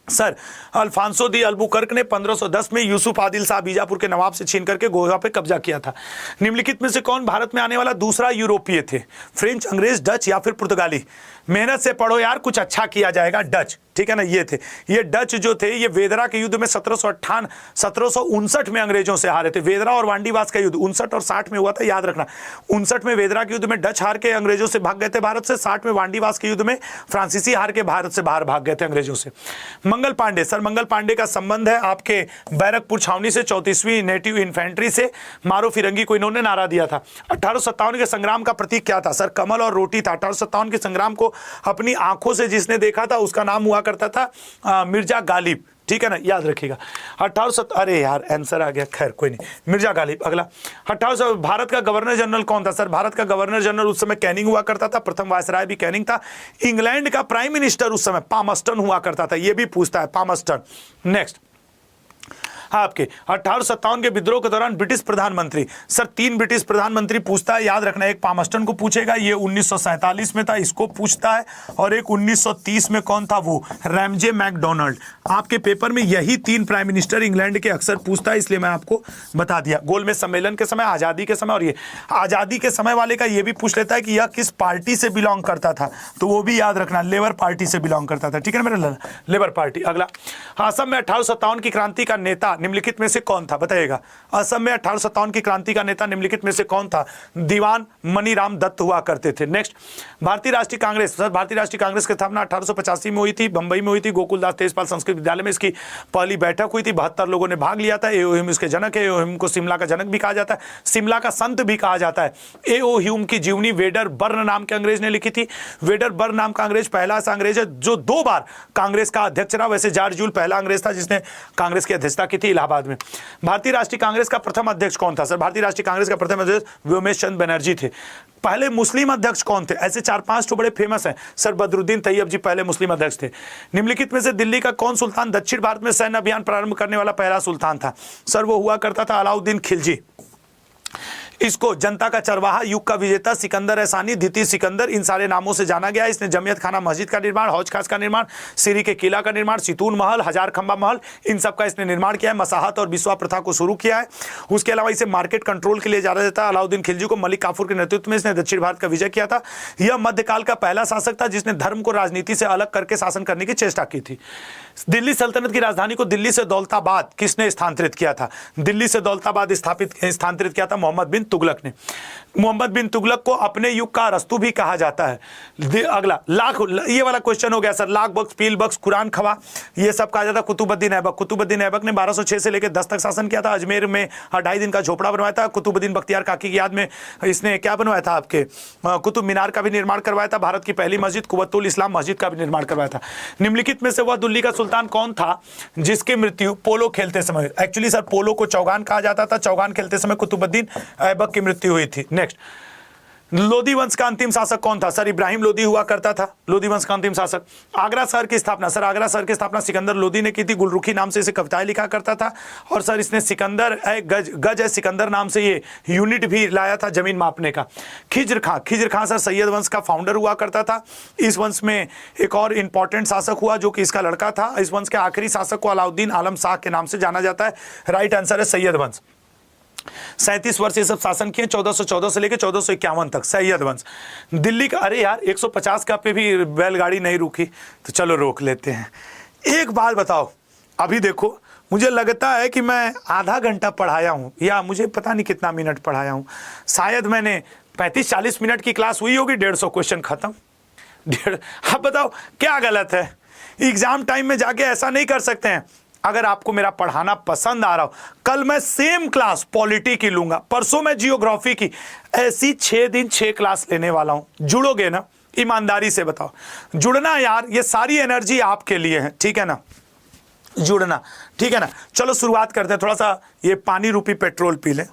सर अल्फांसो दी अल्बुकर्क ने 1510 में यूसुफ आदिल शाह बीजापुर के नवाब से छीन करके गोवा पे कब्जा किया था। निम्नलिखित में से कौन भारत में आने वाला दूसरा यूरोपीय थे? फ्रेंच, अंग्रेज, डच या फिर पुर्तगाली? मेहनत से पढ़ो यार, कुछ अच्छा किया जाएगा। डच, ठीक है ना, ये थे। ये डच जो थे ये वेदरा के युद्ध में 1759 में अंग्रेजों से हारे थे। वेदरा और वांडीवास का युद्ध 59 और 60 में हुआ था, याद रखना। 59 में वेदरा के युद्ध में डच हार के अंग्रेजों से भाग गए थे भारत से। 60 में वांडीवास के युद्ध में फ्रांसीसी हार के भारत से बाहर भाग गए थे अंग्रेजों से। मंगल पांडे, सर मंगल पांडे का संबंध है आपके बैरकपुर छावनी से, 34वीं नेटिव इन्फेंट्री से। मारो फिरंगी को इन्होंने नारा दिया था। 1857 के संग्राम का प्रतीक क्या था? सर कमल और रोटी था। 1857 के संग्राम को अपनी आंखों से जिसने देखा था उसका नाम हुआ करता था मिर्जा गालिब, ठीक है ना, याद रखिएगा। 1800, अरे यार आंसर आ गया, खैर कोई नहीं, मिर्जा गालिब। अगला, 1800 भारत का गवर्नर जनरल कौन था? सर भारत का गवर्नर जनरल उस समय कैनिंग हुआ करता था, प्रथम वायसराय भी कैनिंग था। इंग्लैंड का प्राइम मिनिस्टर उस समय पामस्टन हुआ करता था, यह भी पूछता है पामस्टन। नेक्स्ट, आपके 1857 के विद्रोह के दौरान ब्रिटिश प्रधानमंत्री, सर 3 ब्रिटिश प्रधानमंत्री पूछता है, याद रखना। एक पामस्टन को पूछेगा, ये 1947 में था, इसको पूछता है। और एक 1930 में कौन था? वो रैमजे मैकडोनाल्ड। आपके पेपर में यही 3 प्राइम मिनिस्टर इंग्लैंड के अक्सर पूछता है, इसलिए मैं आपको बता दिया। गोलमेज सम्मेलन के समय, आजादी के समय, और ये आजादी के समय वाले का ये भी पूछ लेता है कि यह किस पार्टी से बिलोंग करता था, तो वो भी याद रखना, लेबर पार्टी से बिलोंग करता था, ठीक है ना मेरा, लेबर पार्टी। अगला, असम में 1857 की क्रांति का नेता निम्नलिखित में से कौन था? बताइएगा। असम में 1857 की क्रांति का नेता निम्नलिखित में से कौन था? दीवान मनीराम दत्त हुआ करते थे। नेक्स्ट, भारतीय राष्ट्रीय कांग्रेस, सर भारतीय राष्ट्रीय कांग्रेस की स्थापना 1885 में हुई थी, बंबई में हुई थी। गोकुलदास तेजपाल संस्कृत विद्यालय में इसकी पहली बैठक हुई थी। 72 लोगों ने भाग लिया था। ए ओ ह्यूम इसके जनक है। ए ओ ह्यूम को शिमला का जनक भी कहा जाता है, शिमला का संत भी कहा जाता है। ए ओ ह्यूम की जीवनी वेडर बर्न नाम के अंग्रेज ने लिखी थी। वेडर बर्न नाम का अंग्रेज पहला ऐसा अंग्रेज है जो 2 बार कांग्रेस का अध्यक्ष रहा। वैसे जॉर्ज यूल पहला अंग्रेज था जिसने कांग्रेस की अध्यक्षता की थी। थी इलाहाबाद में। भारतीय राष्ट्रीय कांग्रेस का प्रथम अध्यक्ष कौन था सर? भारतीय राष्ट्रीय कांग्रेस का प्रथम अध्यक्ष व्योमेश चंद्र बनर्जी थे। पहले मुस्लिम अध्यक्ष कौन थे? ऐसे 4-5 तो बड़े फेमस हैं सर। बदरुद्दीन तैयब जी पहले मुस्लिम अध्यक्ष थे। निम्नलिखित में से दिल्ली का कौन सुल्तान दक्षिण भारत में सैन्य अभियान प्रारंभ करने वाला पहला सुल्तान था? सर वो हुआ करता था अलाउद्दीन खिलजी। इसको जनता का चरवाहा, युग का विजेता, सिकंदर एहसानी, द्वितीय सिकंदर, इन सारे नामों से जाना गया। इसने जमियत खाना मस्जिद का निर्माण, हौज खास का निर्माण, सीरी के किला का निर्माण, सितून महल, हजार खंबा महल, इन सब का इसने निर्माण किया है। मसाहत और बिस्वा प्रथा को शुरू किया है। उसके अलावा इसे मार्केट कंट्रोल के लिए जाना जाता है। अलाउद्दीन खिलजी को मलिक काफूर के नेतृत्व में इसने दक्षिण भारत का विजय किया था। यह मध्यकाल का पहला शासक था जिसने धर्म को राजनीति से अलग करके शासन करने की चेष्टा की थी। दिल्ली सल्तनत की राजधानी को दिल्ली से दौलताबाद किसने स्थानांतरित किया था? दिल्ली से दौलताबाद स्थानांतरित किया था मोहम्मद बिन तुगलक ने। मोहम्मद बिन तुगलक को अपने युग का अरस्तू भी कहा जाता है। अगला लाख, ये वाला क्वेश्चन हो गया सर। लाख बख्श, पील बख्श, कुरान खवा, ये सब कहा जाता है। कुतुबुद्दीन ऐबक, कुतुबुद्दीन ऐबक ने 1206 से लेकर 10 तक शासन किया था। अजमेर में 2.5 दिन का झोपड़ा बनवाया था। कुतुबुद्दीन बख्तियार काकी की याद में इसने क्या बनवाया था? आपके कुतुब मीनार का भी निर्माण करवाया था। भारत की पहली मस्जिद कुव्वतुल इस्लाम मस्जिद का भी निर्माण करवाया था। निम्नलिखित में से वह दिल्ली का सुल्तान कौन था जिसकी मृत्यु पोलो खेलते समय, एक्चुअली सर पोलो को चौगान कहा जाता था, चौगान खेलते समय कुतुबुद्दीन ऐबक की मृत्यु हुई थी। नेक्स्ट, लोधी वंश का अंतिम शासक कौन था? सर इब्राहिम लोधी हुआ करता था लोधी वंश का अंतिम शासक। आगरा शहर की स्थापना, सर आगरा शहर की स्थापना सिकंदर लोधी ने की थी। गुलरुखी नाम से इसे कविताएं लिखा करता था। और सर इसने सिकंदर गज है सिकंदर नाम से ये यूनिट भी लाया था जमीन मापने का। खिज्र खां सर सैयद वंश का फाउंडर हुआ करता था। इस वंश में एक और इंपॉर्टेंट शासक हुआ जो कि इसका लड़का था। इस वंश के आखिरी शासक को अलाउद्दीन आलम शाह के नाम से जाना जाता है। राइट आंसर है सैयद वंश। 37 वर्ष ये सब शासन किए, 1414 से लेकर 1451 तक सैयद वंश। दिल्ली का, अरे यार 150 का पे भी बैलगाड़ी नहीं रुकी तो चलो रोक लेते हैं। एक बात बताओ, अभी देखो मुझे लगता है कि मैं आधा घंटा पढ़ाया हूं या मुझे पता नहीं कितना मिनट पढ़ाया हूं। शायद मैंने 35-40 मिनट की क्लास हुई होगी, 150 क्वेश्चन खत्म। अब बताओ क्या गलत है? एग्जाम टाइम में जाके ऐसा नहीं कर सकते हैं। अगर आपको मेरा पढ़ाना पसंद आ रहा हो, कल मैं सेम क्लास पॉलिटी की लूंगा, परसों मैं जियोग्राफी की, ऐसी 6 दिन 6 क्लास लेने वाला हूं। जुड़ोगे ना? ईमानदारी से बताओ। जुड़ना यार, ये सारी एनर्जी आपके लिए है, ठीक है ना? जुड़ना, ठीक है ना? चलो शुरुआत करते हैं। थोड़ा सा ये पानी रूपी पेट्रोल पी लें।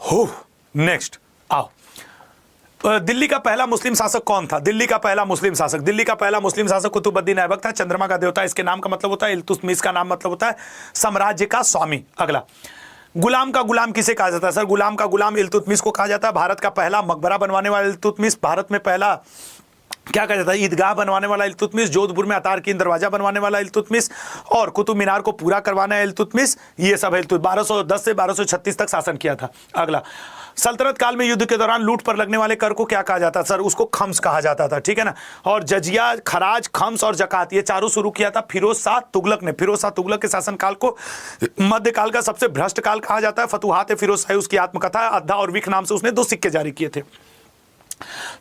हो नेक्स्ट आओ। दिल्ली का पहला मुस्लिम शासक कौन था? दिल्ली का पहला मुस्लिम शासक कुतुबुद्दीन ऐबक था। चंद्रमा का देवता इसके नाम का मतलब होता है। इल्तुतमिश का नाम मतलब होता है साम्राज्य का स्वामी। अगला, गुलाम का गुलाम किसे कहा जाता है? सर गुलाम का गुलाम इल्तुतमिश को कहा जाता है। भारत का पहला मकबरा बनवाने वाला इल्तुतमिश, भारत में पहला क्या कहा जाता है ईदगाह बनवाने वाला इल्तुतमिश, जोधपुर में अतारकीन दरवाजा बनवाने वाला इल्तुतमिश, और कुतुब मीनार को पूरा करवाना है इल्तुतमिश। ये सब है। 1210 से 1236 तक शासन किया था। अगला, सल्तनत काल में युद्ध के दौरान लूट पर लगने वाले कर को क्या कहा जाता था? सर उसको खम्स कहा जाता था, ठीक है ना? और जजिया, खराज, खम्स और जकात ये चारों शुरू किया था फिरोज शाह तुगलक ने। फिरोज शाह तुगलक के शासनकाल को मध्यकाल का सबसे भ्रष्ट काल कहा जाता है। फतुहात फिरोज शाही उसकी आत्मकथा है। अद्धा और विख नाम से उसने 2 सिक्के जारी किए थे।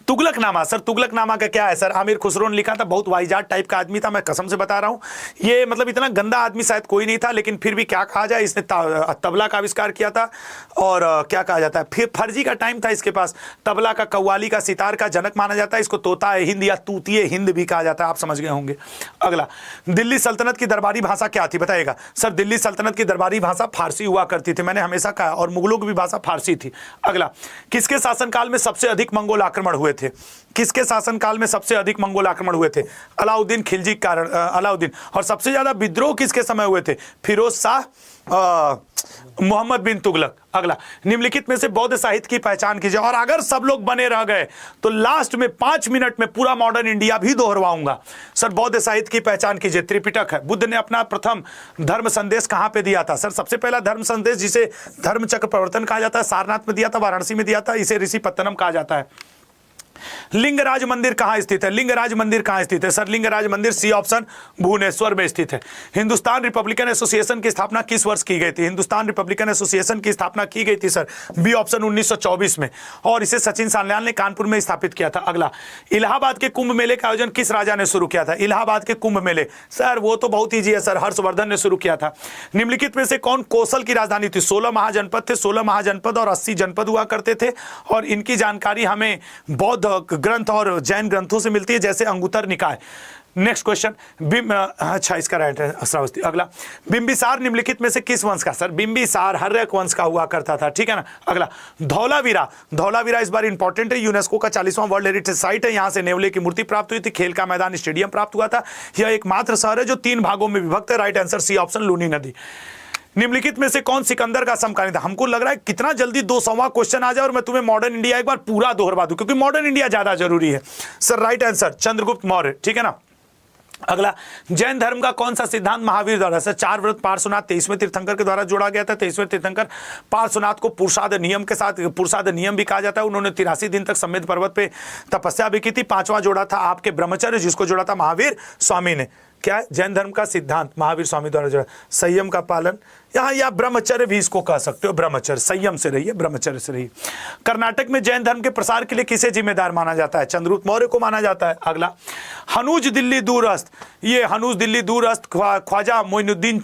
तुगलकनामा, सर तुगलकनामा का क्या है? सर आमिर खुसरो ने लिखा था। बहुत वाइजाट टाइप का आदमी था, मैं कसम से बता रहा हूं। ये मतलब इतना गंदा आदमी शायद कोई नहीं था, लेकिन फिर भी क्या कहा जाए, इसने तबला का आविष्कार किया था। और क्या कहा जाता है, फिर फर्जी का टाइम था इसके पास। तबला का, कव्वाली का, सितार का जनक माना जाता है। इसको तोता हिंद या तूतिए हिंद भी कहा जाता है, आप समझ गए होंगे। अगला, दिल्ली सल्तनत की दरबारी भाषा क्या थी? बताइएगा। सर दिल्ली सल्तनत की दरबारी भाषा फारसी हुआ करती थी, मैंने हमेशा कहा, और मुगलों की भी भाषा फारसी थी। अगला, किसके शासनकाल में सबसे अधिक मंगोल आक्रमण हुए थे? किसके शासनकाल में सबसे अधिक मंगोल आक्रमण हुए थे? अलाउद्दीन खिलजी के कारण, अलाउद्दीन। और सबसे ज्यादा विद्रोह किसके समय हुए थे? फिरोज शाह, मोहम्मद बिन तुगलक। अगला, निम्नलिखित में से बौद्ध साहित्य की पहचान कीजिए। और अगर सब लोग बने रह गए तो लास्ट में 5 मिनट में पूरा मॉडर्न इंडिया भी दोहरवाऊंगा। सर बौद्ध साहित्य की पहचान कीजिए। त्रिपिटक है। बुद्ध ने अपना प्रथम धर्म संदेश कहां पे दिया था? सर सबसे पहला धर्म संदेश, जिसे धर्म चक्र प्रवर्तन कहा जाता है, सारनाथ में दिया था, वाराणसी में दिया था। इसे ऋषि पत्तनम कहा जाता है। लिंगराज मंदिर कहां स्थित है? लिंगराज मंदिर कहां स्थित है? सर लिंगराज मंदिर सी ऑप्शन भुवनेश्वर में स्थित है। हिंदुस्तान रिपब्लिकन एसोसिएशन की स्थापना किस वर्ष की गई थी? हिंदुस्तान रिपब्लिकन एसोसिएशन की स्थापना की गई थी सर बी ऑप्शन 1924 में, और इसे सचिन सान्याल ने कानपुर में स्थापित किया था। अगला, इलाहाबाद के कुंभ मेले का आयोजन किस राजा ने शुरू किया था? इलाहाबाद के कुंभ मेले, सर वो तो बहुत ईजी है सर, हर्षवर्धन ने शुरू किया था। निम्नलिखित में से कौन कौशल की राजधानी थी? 16 महाजनपद थे। 16 महाजनपद और 80 जनपद हुआ करते थे, और इनकी जानकारी हमें बौद्ध ग्रंथ और जैन ग्रंथों से मिलती है, जैसे अंगुत्तर निकाय। नेक्स्ट क्वेश्चन, अच्छा इसका राइट है श्रावस्ती। अगला, बिंबिसार निम्नलिखित में से किस वंश का? सर बिंबिसार हर्यक वंश का हुआ करता था, ठीक है ना। अगला, धौलावीरा, धौलावीरा इस बार इंपॉर्टेंट है, यूनेस्को का 40वां वर्ल्ड हेरिटेज साइट है। यहां से नेवले की मूर्ति प्राप्त हुई थी, खेल का मैदान स्टेडियम प्राप्त हुआ था। यह एकमात्र शहर है जो 3 भागों में विभक्त है। Right answer C option, Luni नदी। निम्नलिखित में से कौन सिकंदर का समकालीन था? हमको लग रहा है कितना जल्दी 200वां क्वेश्चन आ जाए और मैं तुम्हें मॉडर्न इंडिया एक बार पूरा दोहरवा दूं, क्योंकि मॉडर्न इंडिया ज्यादा जरूरी है। Sir right answer Chandragupta Maurya, ठीक है ना। अगला, जैन धर्म का कौन सा सिद्धांत महावीर द्वारा? सर 4 व्रत पार्श्वनाथ 23वें तीर्थंकर के द्वारा जोड़ा गया था। 23वें तीर्थंकर पार्श्वनाथ को पुरुषार्थ नियम के साथ, पुरुषार्थ नियम भी कहा जाता है। उन्होंने 83 दिन तक समेत पर्वत पे तपस्या भी की थी। 5वां जोड़ा था आपके ब्रह्मचर्य, जिसको जोड़ा था महावीर स्वामी ने। क्या जैन धर्म का सिद्धांत महावीर स्वामी द्वारा जोड़ा? संयम का पालन, यहाँ या ब्रह्मचर्य भी इसको कह सकते हो, ब्रह्मचर्य, संयम से रहिए, ब्रह्मचर्य से रहिए। कर्नाटक में जैन धर्म के प्रसार के लिए किसे जिम्मेदार माना जाता है? चंद्रगुप्त मौर्य को माना जाता है। अगला, हनूज दिल्ली दूरस्थ, ये हनूज दिल्ली दूरस्थ ख्वाजा मोइनुद्दीन,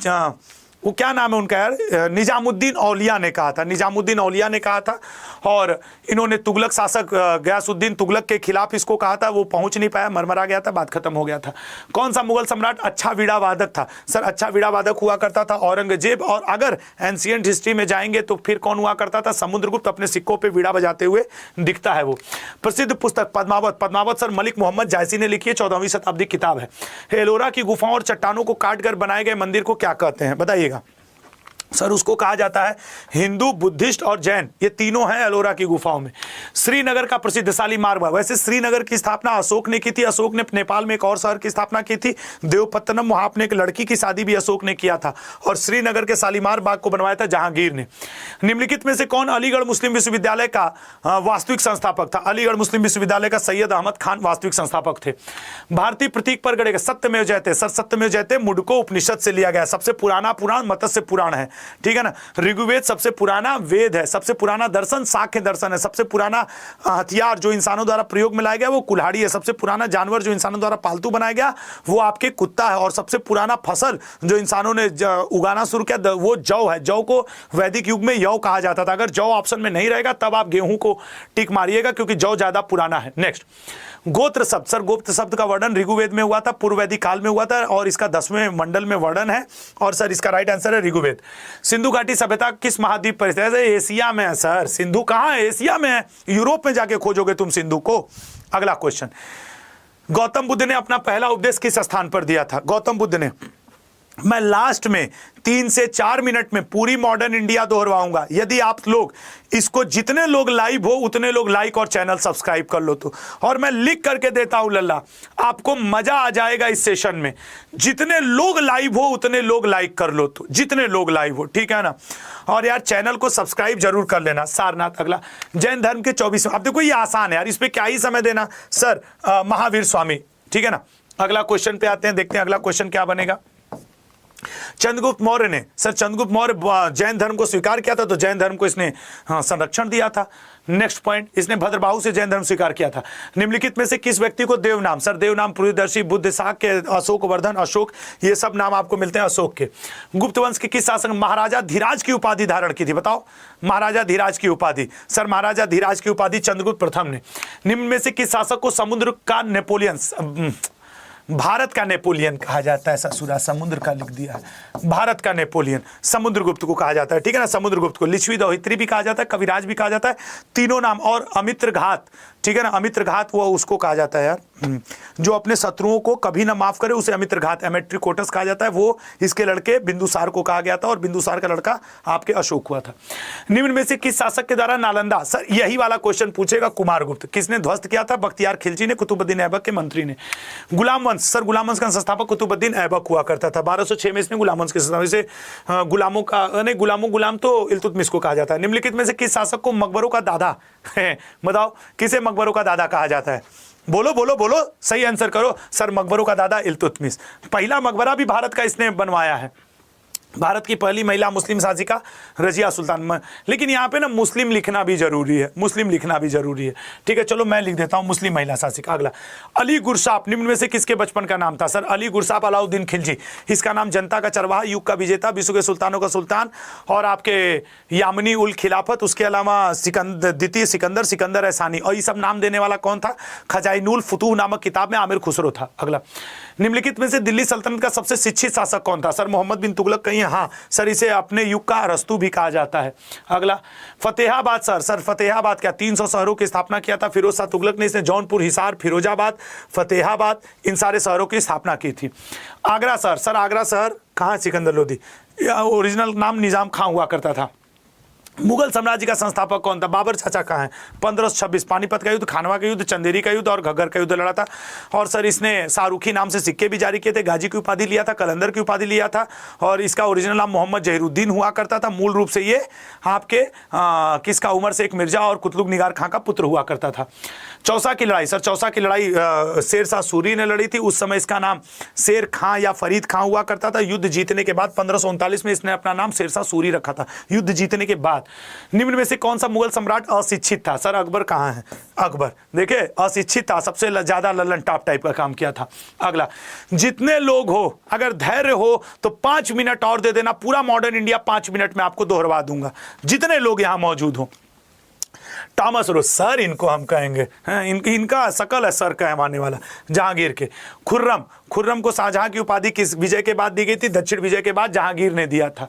वो क्या नाम है उनका यार, निजामुद्दीन औलिया ने कहा था, निजामुद्दीन औलिया ने कहा था। और इन्होंने तुगलक शासक गयासुद्दीन तुगलक के खिलाफ इसको कहा था, वो पहुंच नहीं पाया, मरमरा गया था, बात खत्म हो गया था। कौन सा मुगल सम्राट अच्छा वीणा वादक था? सर अच्छा वीणा वादक हुआ करता था औरंगजेब। और अगर एंशियंट हिस्ट्री में जाएंगे तो फिर कौन हुआ करता था? समुद्रगुप्त अपने सिक्कों पर वीणा बजाते हुए दिखता है वो। प्रसिद्ध पुस्तक पद्मावत, पद्मावत सर मलिक मोहम्मद जायसी ने लिखी है, 14वीं शताब्दी किताब है। एलोरा की गुफाओं और चट्टानों को काटकर बनाए गए मंदिर को क्या कहते हैं? बताइएगा। सर उसको कहा जाता है हिंदू, बुद्धिस्ट और जैन, ये तीनों हैं एलोरा की गुफाओं में। श्रीनगर का प्रसिद्ध शालीमार बाग, वैसे श्रीनगर की स्थापना अशोक ने की थी। अशोक ने नेपाल में एक और शहर की स्थापना की थी देवपत्तनम, वहां अपने एक लड़की की शादी भी अशोक ने किया था। और श्रीनगर के शालीमार बाग को बनवाया था जहांगीर ने। निम्नलिखित में से कौन अलीगढ़ मुस्लिम विश्वविद्यालय का वास्तविक संस्थापक था? अलीगढ़ मुस्लिम विश्वविद्यालय का सैयद अहमद खान वास्तविक संस्थापक थे। भारतीय प्रतीक पर गढ़े सत्यमेव जयते, सर सत्यमेव जयते मुंडको उपनिषद से लिया गया, सबसे पुराना पुराण मत्स्य पुराण है, ठीक है ना। ऋग्वेद सबसे पुराना वेद है। सबसे पुराना दर्शन सांख्य दर्शन है। सबसे पुराना हथियार जो इंसानों द्वारा प्रयोग में लाया गया वो कुल्हाड़ी है। सबसे पुराना जानवर जो इंसानों द्वारा पालतू बनाया गया वो आपके कुत्ता है। और सबसे पुराना फसल जो इंसानों ने उगाना शुरू किया वो जौ है। जौ को वैदिक युग में यौ कहा जाता था। अगर जौ ऑप्शन में नहीं रहेगा तब आप गेहूं को टिक मारिएगा, क्योंकि जौ ज्यादा पुराना है। नेक्स्ट, गोत्र शब्द, सर गोत्र शब्द का वर्णन ऋग्वेद में हुआ था, पूर्व वैदिक काल में हुआ था और इसका 10वें मंडल में वर्णन है। और सर इसका राइट आंसर है ऋग्वेद। सिंधु घाटी सभ्यता किस महाद्वीप पर स्थित है? एशिया में है सर। सिंधु कहां है? एशिया में है। यूरोप में जाके खोजोगे तुम सिंधु को। अगला क्वेश्चन, गौतम बुद्ध ने अपना पहला उपदेश किस स्थान पर दिया था? गौतम बुद्ध ने, मैं लास्ट में 3 से 4 मिनट में पूरी मॉडर्न इंडिया दोहराऊंगा। यदि आप लोग इसको जितने लोग लाइव हो उतने लोग लाइक और चैनल सब्सक्राइब कर लो तो, और मैं लिख करके देता हूं लल्ला, आपको मजा आ जाएगा इस सेशन में। जितने लोग लाइव हो उतने लोग लाइक कर लो तो, जितने लोग लाइव हो, ठीक है ना। और यार चैनल को सब्सक्राइब जरूर कर लेना। सारनाथ। अगला, जैन धर्म के 24, अब देखो ये आसान है यार, इस पर क्या ही समय देना। सर महावीर स्वामी, ठीक है ना। अगला क्वेश्चन पे आते हैं, देखते हैं अगला क्वेश्चन क्या बनेगा। चंद्रगुप्त मौर्य ने, सर चंद्रगुप्त मौर्य जैन धर्म को स्वीकार किया था तो जैन धर्म को इसने संरक्षण दिया था। नेक्स्ट पॉइंट, इसने भद्रबाहु से जैन धर्म स्वीकार किया था। निम्नलिखित में से किस व्यक्ति को देवनाम? सर देवनाम प्रियदर्शी, बुद्ध शाक्य, अशोक वर्धन, अशोक, ये सब नाम आपको मिलते हैं अशोक के। गुप्त वंश के किस शासक महाराजा धीराज की उपाधि धारण की थी? बताओ। महाराजा धीराज की उपाधि, सर महाराजा धीराज की उपाधि चंद्रगुप्त प्रथम ने। निम्न में से किस शासक को समुद्र का नेपोलियन, भारत का नेपोलियन कहा जाता है? ससुरा समुद्र का लिख दिया है। भारत का नेपोलियन समुद्रगुप्त को कहा जाता है, ठीक है ना। समुद्रगुप्त को लिच्छवी दोहित्री भी कहा जाता है, कविराज भी कहा जाता है, तीनों नाम। और अमित्रघात, ठीक है ना, अमित्रघात वो उसको कहा जाता है यार जो अपने शत्रुओं को कभी ना माफ करे, उसे अमित्रघात एमेट्रिकोटस कहा जाता है। वो इसके लड़के बिंदुसार को कहा गया था और बिंदुसार का लड़का आपके अशोक हुआ था। निम्न में से किस शासक के द्वारा नालंदा, सर यही वाला क्वेश्चन पूछेगा, कुमारगुप्त। किसने ध्वस्त किया था? बख्तियार खिलजी ने, कुतुबुद्दीन ऐबक के मंत्री ने। गुलाम वंश, सर गुलाम वंश का संस्थापक कुतुबुद्दीन ऐबक हुआ करता था। 1206 में इसने गुलाम वंश के संस्थापक से गुलामों का नहीं, गुलाम तो इल्तुतमिश को कहा जाता है। निम्नलिखित में से किस शासक को मकबरों का दादा बताओ, किसे मकबरों का दादा कहा जाता है? बोलो बोलो बोलो, सही आंसर करो। सर मकबरों का दादा इल्तुतमिश। पहला मकबरा भी भारत का इसने बनवाया है। भारत की पहली महिला मुस्लिम शासिका रजिया सुल्तान। लेकिन यहाँ पे ना मुस्लिम लिखना भी जरूरी है, मुस्लिम लिखना भी जरूरी है। ठीक है, चलो मैं लिख देता हूँ मुस्लिम महिला शासिका। अगला, अली गुरसाप निम्न में से किसके बचपन का नाम था? सर अली गुरसाप अलाउद्दीन खिलजी, इसका नाम जनता का चरवाहा, युग का विजेता, विश्व के सुल्तानों का सुल्तान और आपके यामनी उल खिलाफत, उसके अलावा द्वितीय सिकंदर, सिकंदर एहसानी, और ये सब नाम देने वाला कौन था? खजाइनुल फुतूह नामक किताब में आमिर खुसरो था। अगला, निम्नलिखित में से दिल्ली सल्तनत का सबसे शिक्षित शासक कौन था? सर मोहम्मद बिन तुगलक कहीं? हाँ सर, इसे अपने युग का अरस्तू भी कहा जाता है। अगला, फतेहाबाद। सर फतेहाबाद क्या 300 शहरों की स्थापना किया था फिरोज शाह तुगलक ने? इसने जौनपुर, हिसार, फिरोजाबाद, फतेहाबाद इन सारे शहरों की स्थापना की थी। आगरा। सर आगरा शहर कहाँ? सिकंदर लोदी, ओरिजिनल नाम निजाम खां हुआ करता था। मुगल साम्राज्य का संस्थापक कौन था? बाबर चाचा कहाँ है? 1526, पानीपत का युद्ध, खानवा का युद्ध, चंदेरी का युद्ध और घग्गर का युद्ध लड़ा था। और सर इसने शाहरुखी नाम से सिक्के भी जारी किए थे, गाजी की उपाधि लिया था, कलंदर की उपाधि लिया था और इसका ओरिजिनल नाम मोहम्मद जहीरुद्दीन हुआ करता था। मूल रूप से ये आपके किसका? उमर शेख मिर्जा और कुतुब निगार खां का पुत्र हुआ करता था। चौसा की लड़ाई। सर चौसा की लड़ाई शेर शाह सूरी ने लड़ी थी, उस समय इसका नाम शेर खां या फरीद खां हुआ करता था। युद्ध जीतने के बाद 1539 में इसने अपना नाम शेर शाह सूरी रखा था, युद्ध जीतने के बाद। निम्न में से कौन सा मुगल सम्राट अशिक्षित था? सर अकबर कहाँ है? अकबर देखिए अशिक्षित था, सबसे ज्यादा लल्लन टॉप टाइप का काम किया था। अगला, जितने लोग हो अगर धैर्य हो तो 5 मिनट और दे देना, पूरा मॉडर्न इंडिया 5 मिनट में आपको दोहरवा दूंगा, जितने लोग यहां मौजूद हो। टॉमस रोज, सर इनको हम कहेंगे, इनका शकल है सर कहवाने वाला। जहांगीर के। खुर्रम को शाहजहां की उपाधि किस विजय के बाद दी गई थी? दक्षिण विजय के बाद जहांगीर ने दिया था।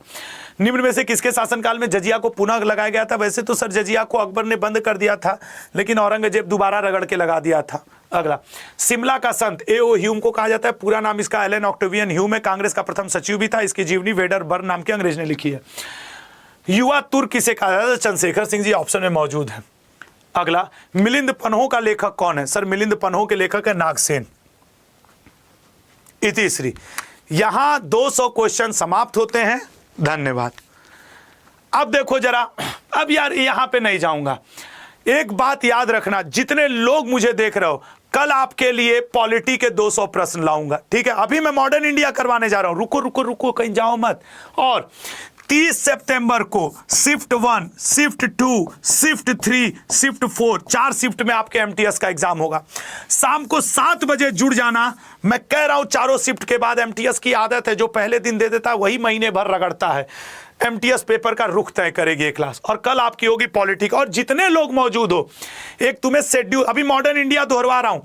निम्न में से किसके शासनकाल में जजिया को पुनः लगाया गया था? वैसे तो सर जजिया को अकबर ने बंद कर दिया था, लेकिन औरंगजेब दोबारा रगड़ के लगा दिया था। अगला, शिमला का संत A.O. ह्यूम को कहा जाता है, पूरा नाम इसका एलन ऑक्टेवियन ह्यूम है, कांग्रेस का प्रथम सचिव भी था। इसकी जीवनी वेडर बर्न नाम के अंग्रेज ने लिखी है। युवा तुर्क किसे कहा जाता है? चंद्रशेखर सिंह जी ऑप्शन में मौजूद है। अगला, मिलिंद पन्हों का लेखक कौन है? सर मिलिंद पन्हों के लेखक है नागसेन। इतिश्री। यहां 200 क्वेश्चन समाप्त होते हैं। धन्यवाद। अब देखो जरा, अब यार यहां पे नहीं जाऊंगा, एक बात याद रखना, जितने लोग मुझे देख रहे हो, कल आपके लिए पॉलिटी के 200 प्रश्न लाऊंगा, ठीक है? अभी मैं मॉडर्न इंडिया करवाने जा रहा हूं, रुको रुको रुको, कहीं जाओ मत। और 30 सितंबर को shift 1, shift 2, shift 3, shift 4, 4 shift में आपके एमटीएस का एग्जाम होगा। शाम को 7 बजे जुड़ जाना। मैं कह रहा हूं चारों शिफ्ट के बाद एमटीएस की आदत है, जो पहले दिन दे देता है वही महीने भर रगड़ता है। एमटीएस पेपर का रुख तय करेगी ये क्लास, और कल आपकी होगी पॉलिटिक्स। और जितने लोग मौजूद हो, एक तुम्हें शेड्यूल, अभी मॉडर्न इंडिया दोहरवा रहा हूं।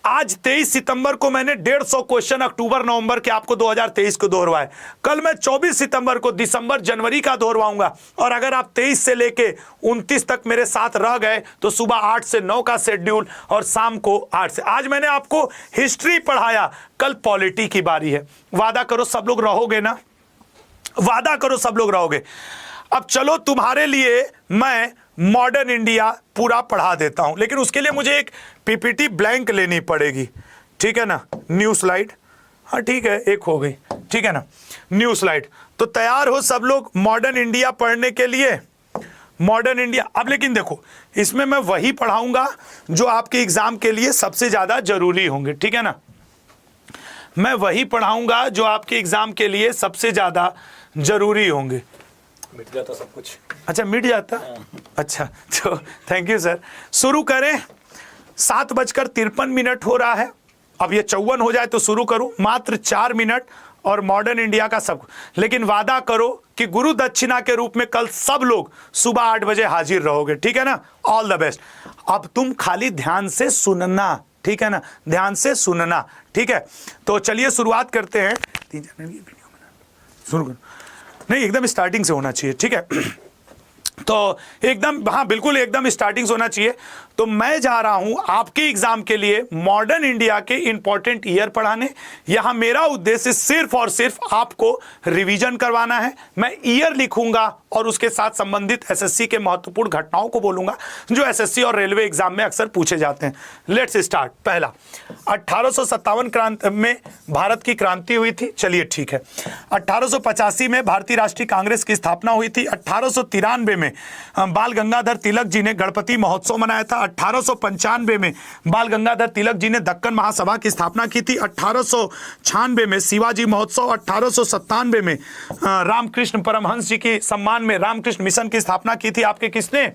आज 23 सितंबर को मैंने 150 क्वेश्चन अक्टूबर नवंबर के आपको 2023 को दोहरवाए। कल मैं 24 सितंबर को दिसंबर जनवरी का दोहरवाऊंगा। और अगर आप 23 से लेके 29 तक मेरे साथ रह गए तो सुबह 8 से 9 का शेड्यूल और शाम को 8 से। आज मैंने आपको हिस्ट्री पढ़ाया, कल पॉलिटी की बारी है। वादा करो सब लोग रहोगे ना? वादा करो सब लोग रहोगे। अब चलो तुम्हारे लिए मैं मॉडर्न इंडिया पूरा पढ़ा देता हूं, लेकिन उसके लिए मुझे एक पीपीटी ब्लैंक लेनी पड़ेगी, ठीक है ना? न्यू स्लाइड, हाँ ठीक है, एक हो गई, ठीक है ना? New slide. तो तैयार हो सब लोग मॉडर्न इंडिया पढ़ने के लिए? Modern India. अब लेकिन देखो, इसमें मैं वही पढ़ाऊंगा जो आपके एग्जाम के लिए सबसे ज्यादा जरूरी होंगे, ठीक है ना? मैं वही पढ़ाऊंगा जो आपके एग्जाम के लिए सबसे ज्यादा जरूरी होंगे। मिट जाता सब कुछ। अच्छा मिट जाता, अच्छा तो थैंक यू सर। शुरू करें। 7:53 हो रहा है। अब ये 54 हो जाए तो शुरू करूं। मात्र 4 मिनट और मॉडर्न इंडिया का सब। लेकिन वादा करो कि गुरु दक्षिणा के रूप में कल सब लोग सुबह 8 बजे हाजिर रहोगे, ठीक है ना? All the best. अब तुम खाली ध्यान से सुनना, ठीक है ना? ध्यान से सुनना, ठीक है? तो चलिए शुरुआत करते हैं। 3-4 मिनट की वीडियो बना, शुरू करो। नहीं, एकदम स्टार्टिंग से होना चाहिए, ठीक है? तो एकदम, हाँ बिल्कुल एकदम स्टार्टिंग से होना चाहिए। तो मैं जा रहा हूं आपके एग्जाम के लिए मॉडर्न इंडिया के इंपॉर्टेंट ईयर पढ़ाने। यहां मेरा उद्देश्य सिर्फ और सिर्फ आपको रिवीजन करवाना है। मैं ईयर लिखूंगा और उसके साथ संबंधित एसएससी के महत्वपूर्ण घटनाओं को बोलूंगा जो एसएससी और रेलवे एग्जाम में अक्सर पूछे जाते हैं। Let's start. पहला, 1857 क्रांति में भारत की क्रांति हुई थी, चलिए ठीक है। 1885 में भारतीय राष्ट्रीय कांग्रेस की स्थापना हुई थी। 1893 में बाल गंगाधर तिलक जी ने गणपति महोत्सव मनाया था। 1895 में बाल गंगाधर तिलक जी ने दक्कन महासभा की स्थापना की थी। 1896 में शिवाजी महोत्सव, 1897 में रामकृष्ण परमहंस जी के सम्मान में रामकृष्ण मिशन की स्थापना की थी आपके किसने,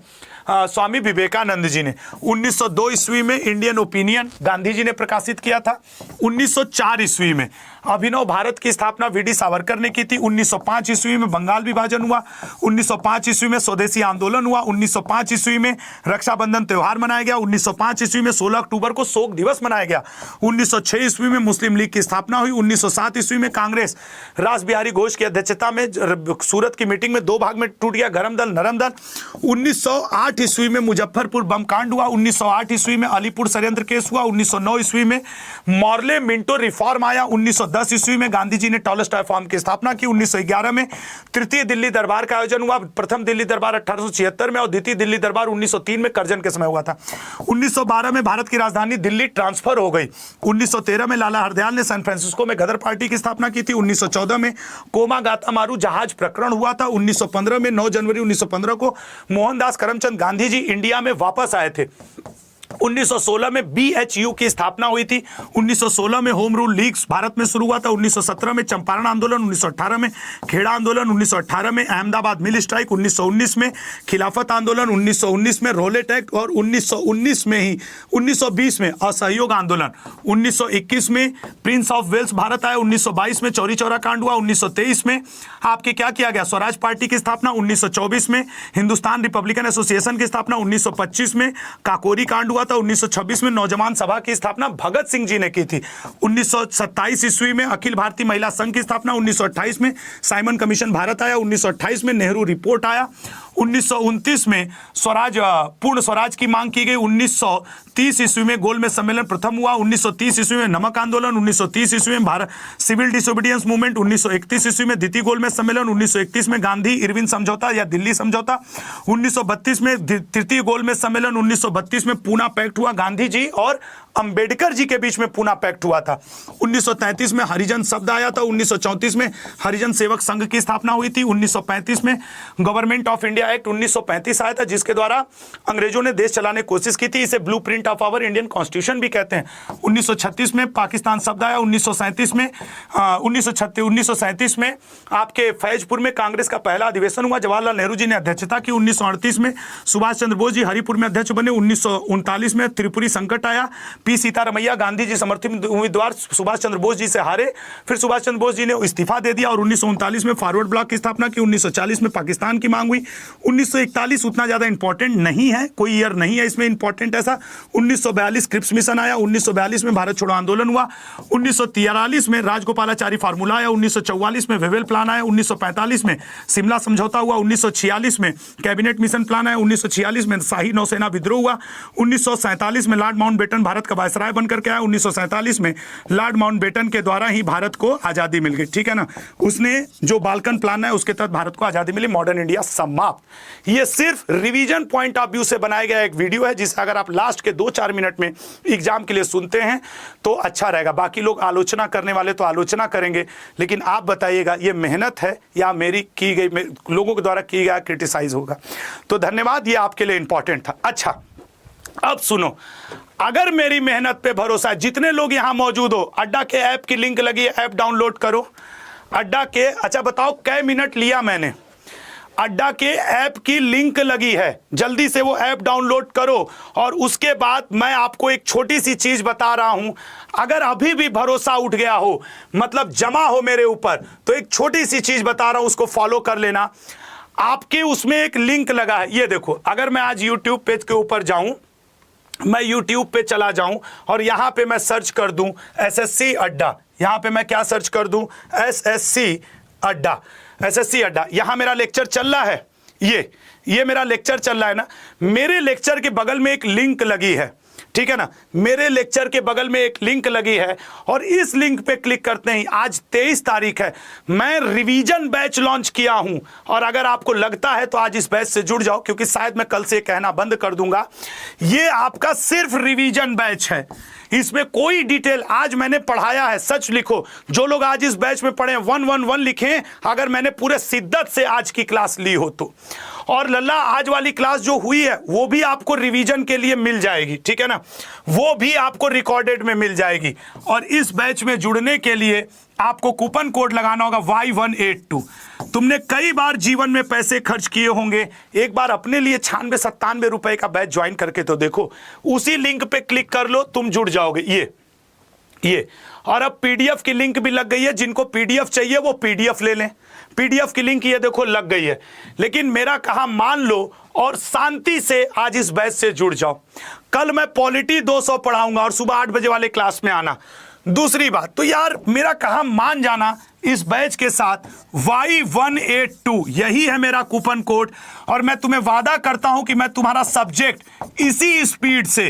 स्वामी विवेकानंद जी ने। 1902 ईस्वी में इंडियन ओपिनियन गांधी जी ने प्रकाशित किया था। 1904 ईस्वी में अभिनव भारत की स्थापना वीडी सावरकर ने की थी। 1905 ईस्वी में बंगाल विभाजन हुआ। 1905 ईस्वी में स्वदेशी आंदोलन हुआ। 1905 ईस्वी में रक्षाबंधन त्योहार मनाया गया। 1905 ईस्वी में 16 अक्टूबर को शोक दिवस मनाया गया। 1906 ईस्वी में मुस्लिम लीग की स्थापना हुई। 1907 ईस्वी में कांग्रेस रास बिहारी घोष की अध्यक्षता में सूरत की मीटिंग में दो भाग में टूट गया, गरम दल नरम दल। 1908 ईस्वी में मुजफ्फरपुर बम कांड हुआ। 1908 ईस्वी में अलीपुर षड्यंत्र केस हुआ। 1909 ईस्वी में मॉर्ले मिंटो रिफॉर्म आया। 1910 ईस्वी में गांधी जी ने टॉलस्टॉय फॉर्म की स्थापना की। 1911 में तृतीय दिल्ली दरबार का आयोजन हुआ। प्रथम दिल्ली दरबार 1876 में और द्वितीय दिल्ली दरबार 1903 में करजन के समय हुआ था। 1912 में भारत की राजधानी दिल्ली ट्रांसफर हो गई। 1913 में लाला हरदयाल ने सैन फ्रांसिस्को में गदर पार्टी की स्थापना की थी। 1914 में कोमा गाता मारू जहाज प्रकरण हुआ था। 1915 में 9 जनवरी 1915 को मोहनदास करमचंद गांधी जी इंडिया में वापस आए थे। 1916 में BHU की स्थापना हुई थी। 1916 में होम रूल लीग भारत में शुरू हुआ था। 1917 में चंपारण आंदोलन, 1918 में खेड़ा आंदोलन, 1918 में अहमदाबाद मिल स्ट्राइक, 1919 में खिलाफत आंदोलन, 1919 में रोलेट एक्ट और 1919 में ही 1920 में असहयोग आंदोलन, 1921 में प्रिंस ऑफ वेल्स भारत आया, 1922 में चौरी चौरा कांड हुआ, 1923 में आपके क्या किया गया, स्वराज पार्टी की स्थापना, 1924 में हिंदुस्तान रिपब्लिकन एसोसिएशन की स्थापना, 1925 में काकोरी कांड हुआ था, 1926 में नौजवान सभा की स्थापना भगत सिंह जी ने की थी, 1927 ईस्वी में अखिल भारतीय महिला संघ की स्थापना, 1928 में साइमन कमीशन भारत आया, 1928 में नेहरू रिपोर्ट आया, 1929 में स्वराज पूर्ण स्वराज की मांग की गई, 1930 ईस्वी में गोलमेज सम्मेलन प्रथम हुआ, 1930 ईस्वी में नमक आंदोलन, 1930 ईस्वी में भारत सिविल डिसोबीडियंस मूवमेंट, 1931 ईस्वी में द्वितीय गोलमेज सम्मेलन, 1931 में गांधी इरविन समझौता या दिल्ली समझौता, 1932 में तृतीय गोलमेज सम्मेलन, 1932 में पूना पैक्ट हुआ, गांधी जी और अंबेडकर जी के बीच में पूना पैक्ट हुआ था, 1933 में हरिजन शब्द आया था, 1934 में हरिजन सेवक संघ की स्थापना हुई थी, 1935 में गवर्नमेंट ऑफ इंडिया एक्ट 1935 आया था जिसके द्वारा अंग्रेजों ने देश चलाने की कोशिश की थी। इसे blueprint of our Indian constitution भी कहते हैं। 1936 में पाकिस्तान शब्द आया, 1937 में आपके फैजपुर में कांग्रेस का पहला अधिवेशन हुआ, जवाहरलाल नेहरू जी ने अध्यक्षता की, 1938 में सुभाष चंद्र बोस जी हरिपुर में अध्यक्ष बने, 1939 में त्रिपुरी संकट आया, पी सीतारमैया गांधी जी समर्थित उम्मीदवार सुभाष चंद्र बोस जी से हारे, फिर सुभाष चंद्र बोस जी ने इस्तीफा दे दिया और 1939 में फॉरवर्ड ब्लॉक की स्थापना की, 1940 में पाकिस्तान की मांग हुई, 1941 उतना ज्यादा इंपॉर्टेंट नहीं है, कोई ईयर नहीं है इसमें इंपॉर्टेंट ऐसा, 1942 क्रिप्स मिशन आया, 1942 में भारत छोड़ो आंदोलन हुआ, 1943 में राजगोपालाचारी फार्मूला आया, 1944 में वेवेल प्लान आया, 1945 में शिमला समझौता हुआ, 1946 में कैबिनेट मिशन प्लान आया, 1946 में शाही नौसेना विद्रोह हुआ, 1947 में लॉर्ड माउंटबेटन भारत का वायसराय बनकर के आया, 1947 में लॉर्ड माउंटबेटन के द्वारा ही भारत को आजादी मिल गई, ठीक है ना, उसने जो बाल्कन प्लान है उसके तहत भारत को आजादी मिली, मॉडर्न इंडिया समाप्त। ये सिर्फ रिवीजन पॉइंट ऑफ व्यू से बनाया गया एक वीडियो है जिसे अगर आप लास्ट के 2-4 मिनट में एग्जाम के लिए सुनते हैं तो अच्छा रहेगा। बाकी लोग आलोचना करने वाले तो आलोचना करेंगे, लेकिन आप बताइएगा ये मेहनत है या मेरी की गई लोगों के द्वारा की गया क्रिटिसाइज होगा। तो धन्यवाद, ये आपके लिए इंपॉर्टेंट था। अच्छा अब सुनो, अगर मेरी मेहनत पे भरोसा है, जितने लोग यहां मौजूद हो, अड्डा के ऐप की लिंक लगी है, ऐप डाउनलोड करो अड्डा के। अच्छा बताओ कै मिनट लिया मैंने? अड्डा के ऐप की लिंक लगी है, जल्दी से वो ऐप डाउनलोड करो। और उसके बाद मैं आपको एक छोटी सी चीज बता रहा हूं, अगर अभी भी भरोसा उठ गया हो, मतलब जमा हो मेरे ऊपर, तो एक छोटी सी चीज बता रहा हूं, उसको फॉलो कर लेना। आपके उसमें एक लिंक लगा है, ये देखो, अगर मैं आज यूट्यूब पेज के ऊपर जाऊं, मैं यूट्यूब पे चला जाऊं और यहां पे मैं सर्च कर दूं एसएससी अड्डा, यहां पे मैं क्या सर्च कर दूं, एसएससी अड्डा, एसएससी अड्डा, यहां मेरा लेक्चर चल रहा है, ये मेरा लेक्चर चल रहा है ना, मेरे लेक्चर के बगल में एक लिंक लगी है, ठीक है ना, मेरे लेक्चर के बगल में एक लिंक लगी है और इस लिंक पे क्लिक करते ही, आज 23 तारीख है, मैं रिवीजन बैच लॉन्च किया हूं और अगर आपको लगता है तो आज इस बैच से जुड़ जाओ, क्योंकि शायद मैं कल से कहना बंद कर दूंगा। ये आपका सिर्फ रिवीजन बैच है, इसमें कोई डिटेल आज मैंने पढ़ाया है, सच लिखो। जो लोग आज इस बैच में पढ़े 111 लिखें अगर मैंने पूरे शिद्दत से आज की क्लास ली हो तो। और लल्ला आज वाली क्लास जो हुई है वो भी आपको रिवीजन के लिए मिल जाएगी, ठीक है ना, वो भी आपको रिकॉर्डेड में मिल जाएगी। और इस बैच में जुड़ने के लिए आपको कूपन कोड लगाना होगा Y182। तुमने कई बार जीवन में पैसे खर्च किए होंगे, एक बार अपने लिए 96-97 रुपए का बैच ज्वाइन करके तो देखो, उसी लिंक पे क्लिक कर लो, तुम जुड़ जाओगे। ये और अब पीडीएफ की लिंक भी लग गई है, जिनको पीडीएफ चाहिए वो पीडीएफ ले लें। पीडीएफ की लिंक ये देखो लग गई है। लेकिन मेरा कहा मान लो और शांति से आज इस बैच से जुड़ जाओ। कल मैं पॉलिटी 200 पढ़ाऊंगा और सुबह 8 बजे वाले क्लास में आना। दूसरी बात तो यार मेरा कहा मान जाना, इस बैच के साथ Y182 यही है मेरा कूपन कोड, और मैं तुम्हें वादा करता हूं कि मैं तुम्हारा सब्जेक्ट इसी स्पीड से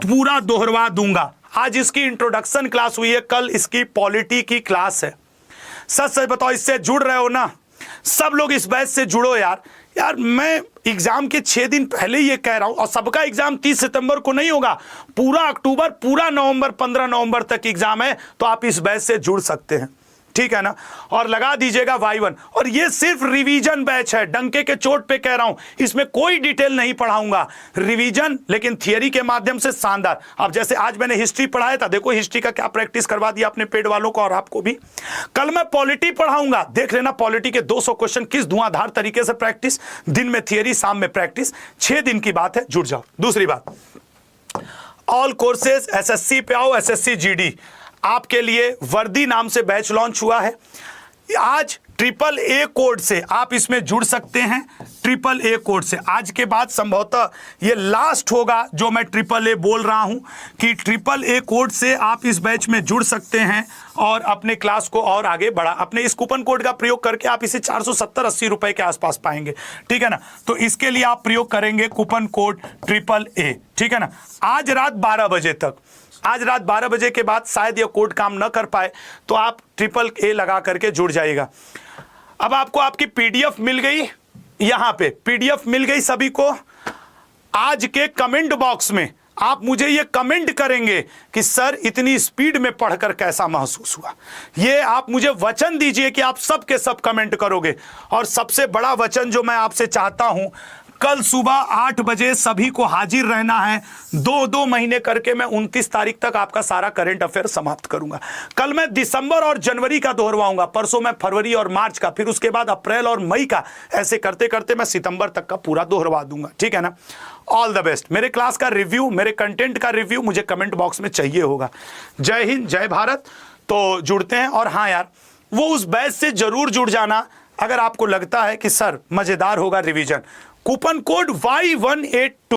पूरा दोहरवा दूंगा। आज इसकी इंट्रोडक्शन क्लास हुई है, कल इसकी पॉलिटी की क्लास है। सच सच बताओ, इससे जुड़ रहे हो ना? सब लोग इस बैच से जुड़ो यार मैं एग्जाम के 6 दिन पहले ये कह रहा हूं, और सबका एग्जाम 30 सितंबर को नहीं होगा, पूरा अक्टूबर, पूरा नवंबर, 15 नवंबर तक एग्जाम है, तो आप इस बैच से जुड़ सकते हैं, ठीक है ना। और लगा दीजिएगा Y1। और ये सिर्फ रिवीजन बैच है, डंके के चोट पे कह रहा हूं, इसमें कोई डिटेल नहीं पढ़ाऊंगा, रिवीजन लेकिन थियरी के माध्यम से शानदार। अब जैसे आज मैंने हिस्ट्री पढ़ाया था, देखो हिस्ट्री का क्या प्रैक्टिस करवा दिया अपने पेड वालों को और आपको भी। कल मैं पॉलिटी पढ़ाऊंगा, देख लेना पॉलिटी के 200 क्वेश्चन किस धुआंधार तरीके से प्रैक्टिस, दिन में थियरी, शाम में प्रैक्टिस। 6 दिन की बात है, जुड़ जाओ। दूसरी बात, ऑल कोर्सेज SSC पे आओ, SSC GD आपके लिए वर्दी नाम से बैच लॉन्च हुआ है। आज AAA कोड से आप इसमें जुड़ सकते हैं। AAA कोड से आज के बाद संभवतः ये लास्ट होगा जो मैं AAA बोल रहा हूं कि AAA कोड से आप इस बैच में जुड़ सकते हैं और अपने क्लास को और आगे बढ़ा। अपने इस कूपन कोड का प्रयोग करके आप इसे 470-80 रुपए के आसपास पाएंगे, ठीक है ना। तो इसके लिए आप प्रयोग करेंगे कूपन कोड AAA, ठीक है ना। आज रात 12 बजे तक, आज रात 12 बजे के बाद शायद ये कोड काम न कर पाए, तो आप AAA लगा करके जुड़ जाइएगा। अब आपको आपकी पीडीएफ मिल गई, यहां पे पीडीएफ मिल गई सभी को। आज के कमेंट बॉक्स में आप मुझे ये कमेंट करेंगे कि सर इतनी स्पीड में पढ़कर कैसा महसूस हुआ। ये आप मुझे वचन दीजिए कि आप सब के सब कमेंट करोगे। और सबसे बड़ा वचन जो मैं आपसे चाहता हूं, कल सुबह 8 बजे सभी को हाजिर रहना है। 2-2 महीने करके मैं 29 तारीख तक आपका सारा करंट अफेयर समाप्त करूंगा। कल मैं दिसंबर और जनवरी का दोहरवाऊंगा, परसों मैं फरवरी और मार्च का, फिर उसके बाद अप्रैल और मई का, ऐसे करते करते मैं सितंबर तक का पूरा दोहरवा दूंगा, ठीक है ना। All the best. मेरे क्लास का रिव्यू, मेरे कंटेंट का रिव्यू मुझे कमेंट बॉक्स में चाहिए होगा। जय हिंद, जय भारत। तो जुड़ते हैं। और हाँ यार, वो उस बैच से जरूर जुड़ जाना अगर आपको लगता है कि सर मजेदार होगा रिवीजन। Coupon code Y182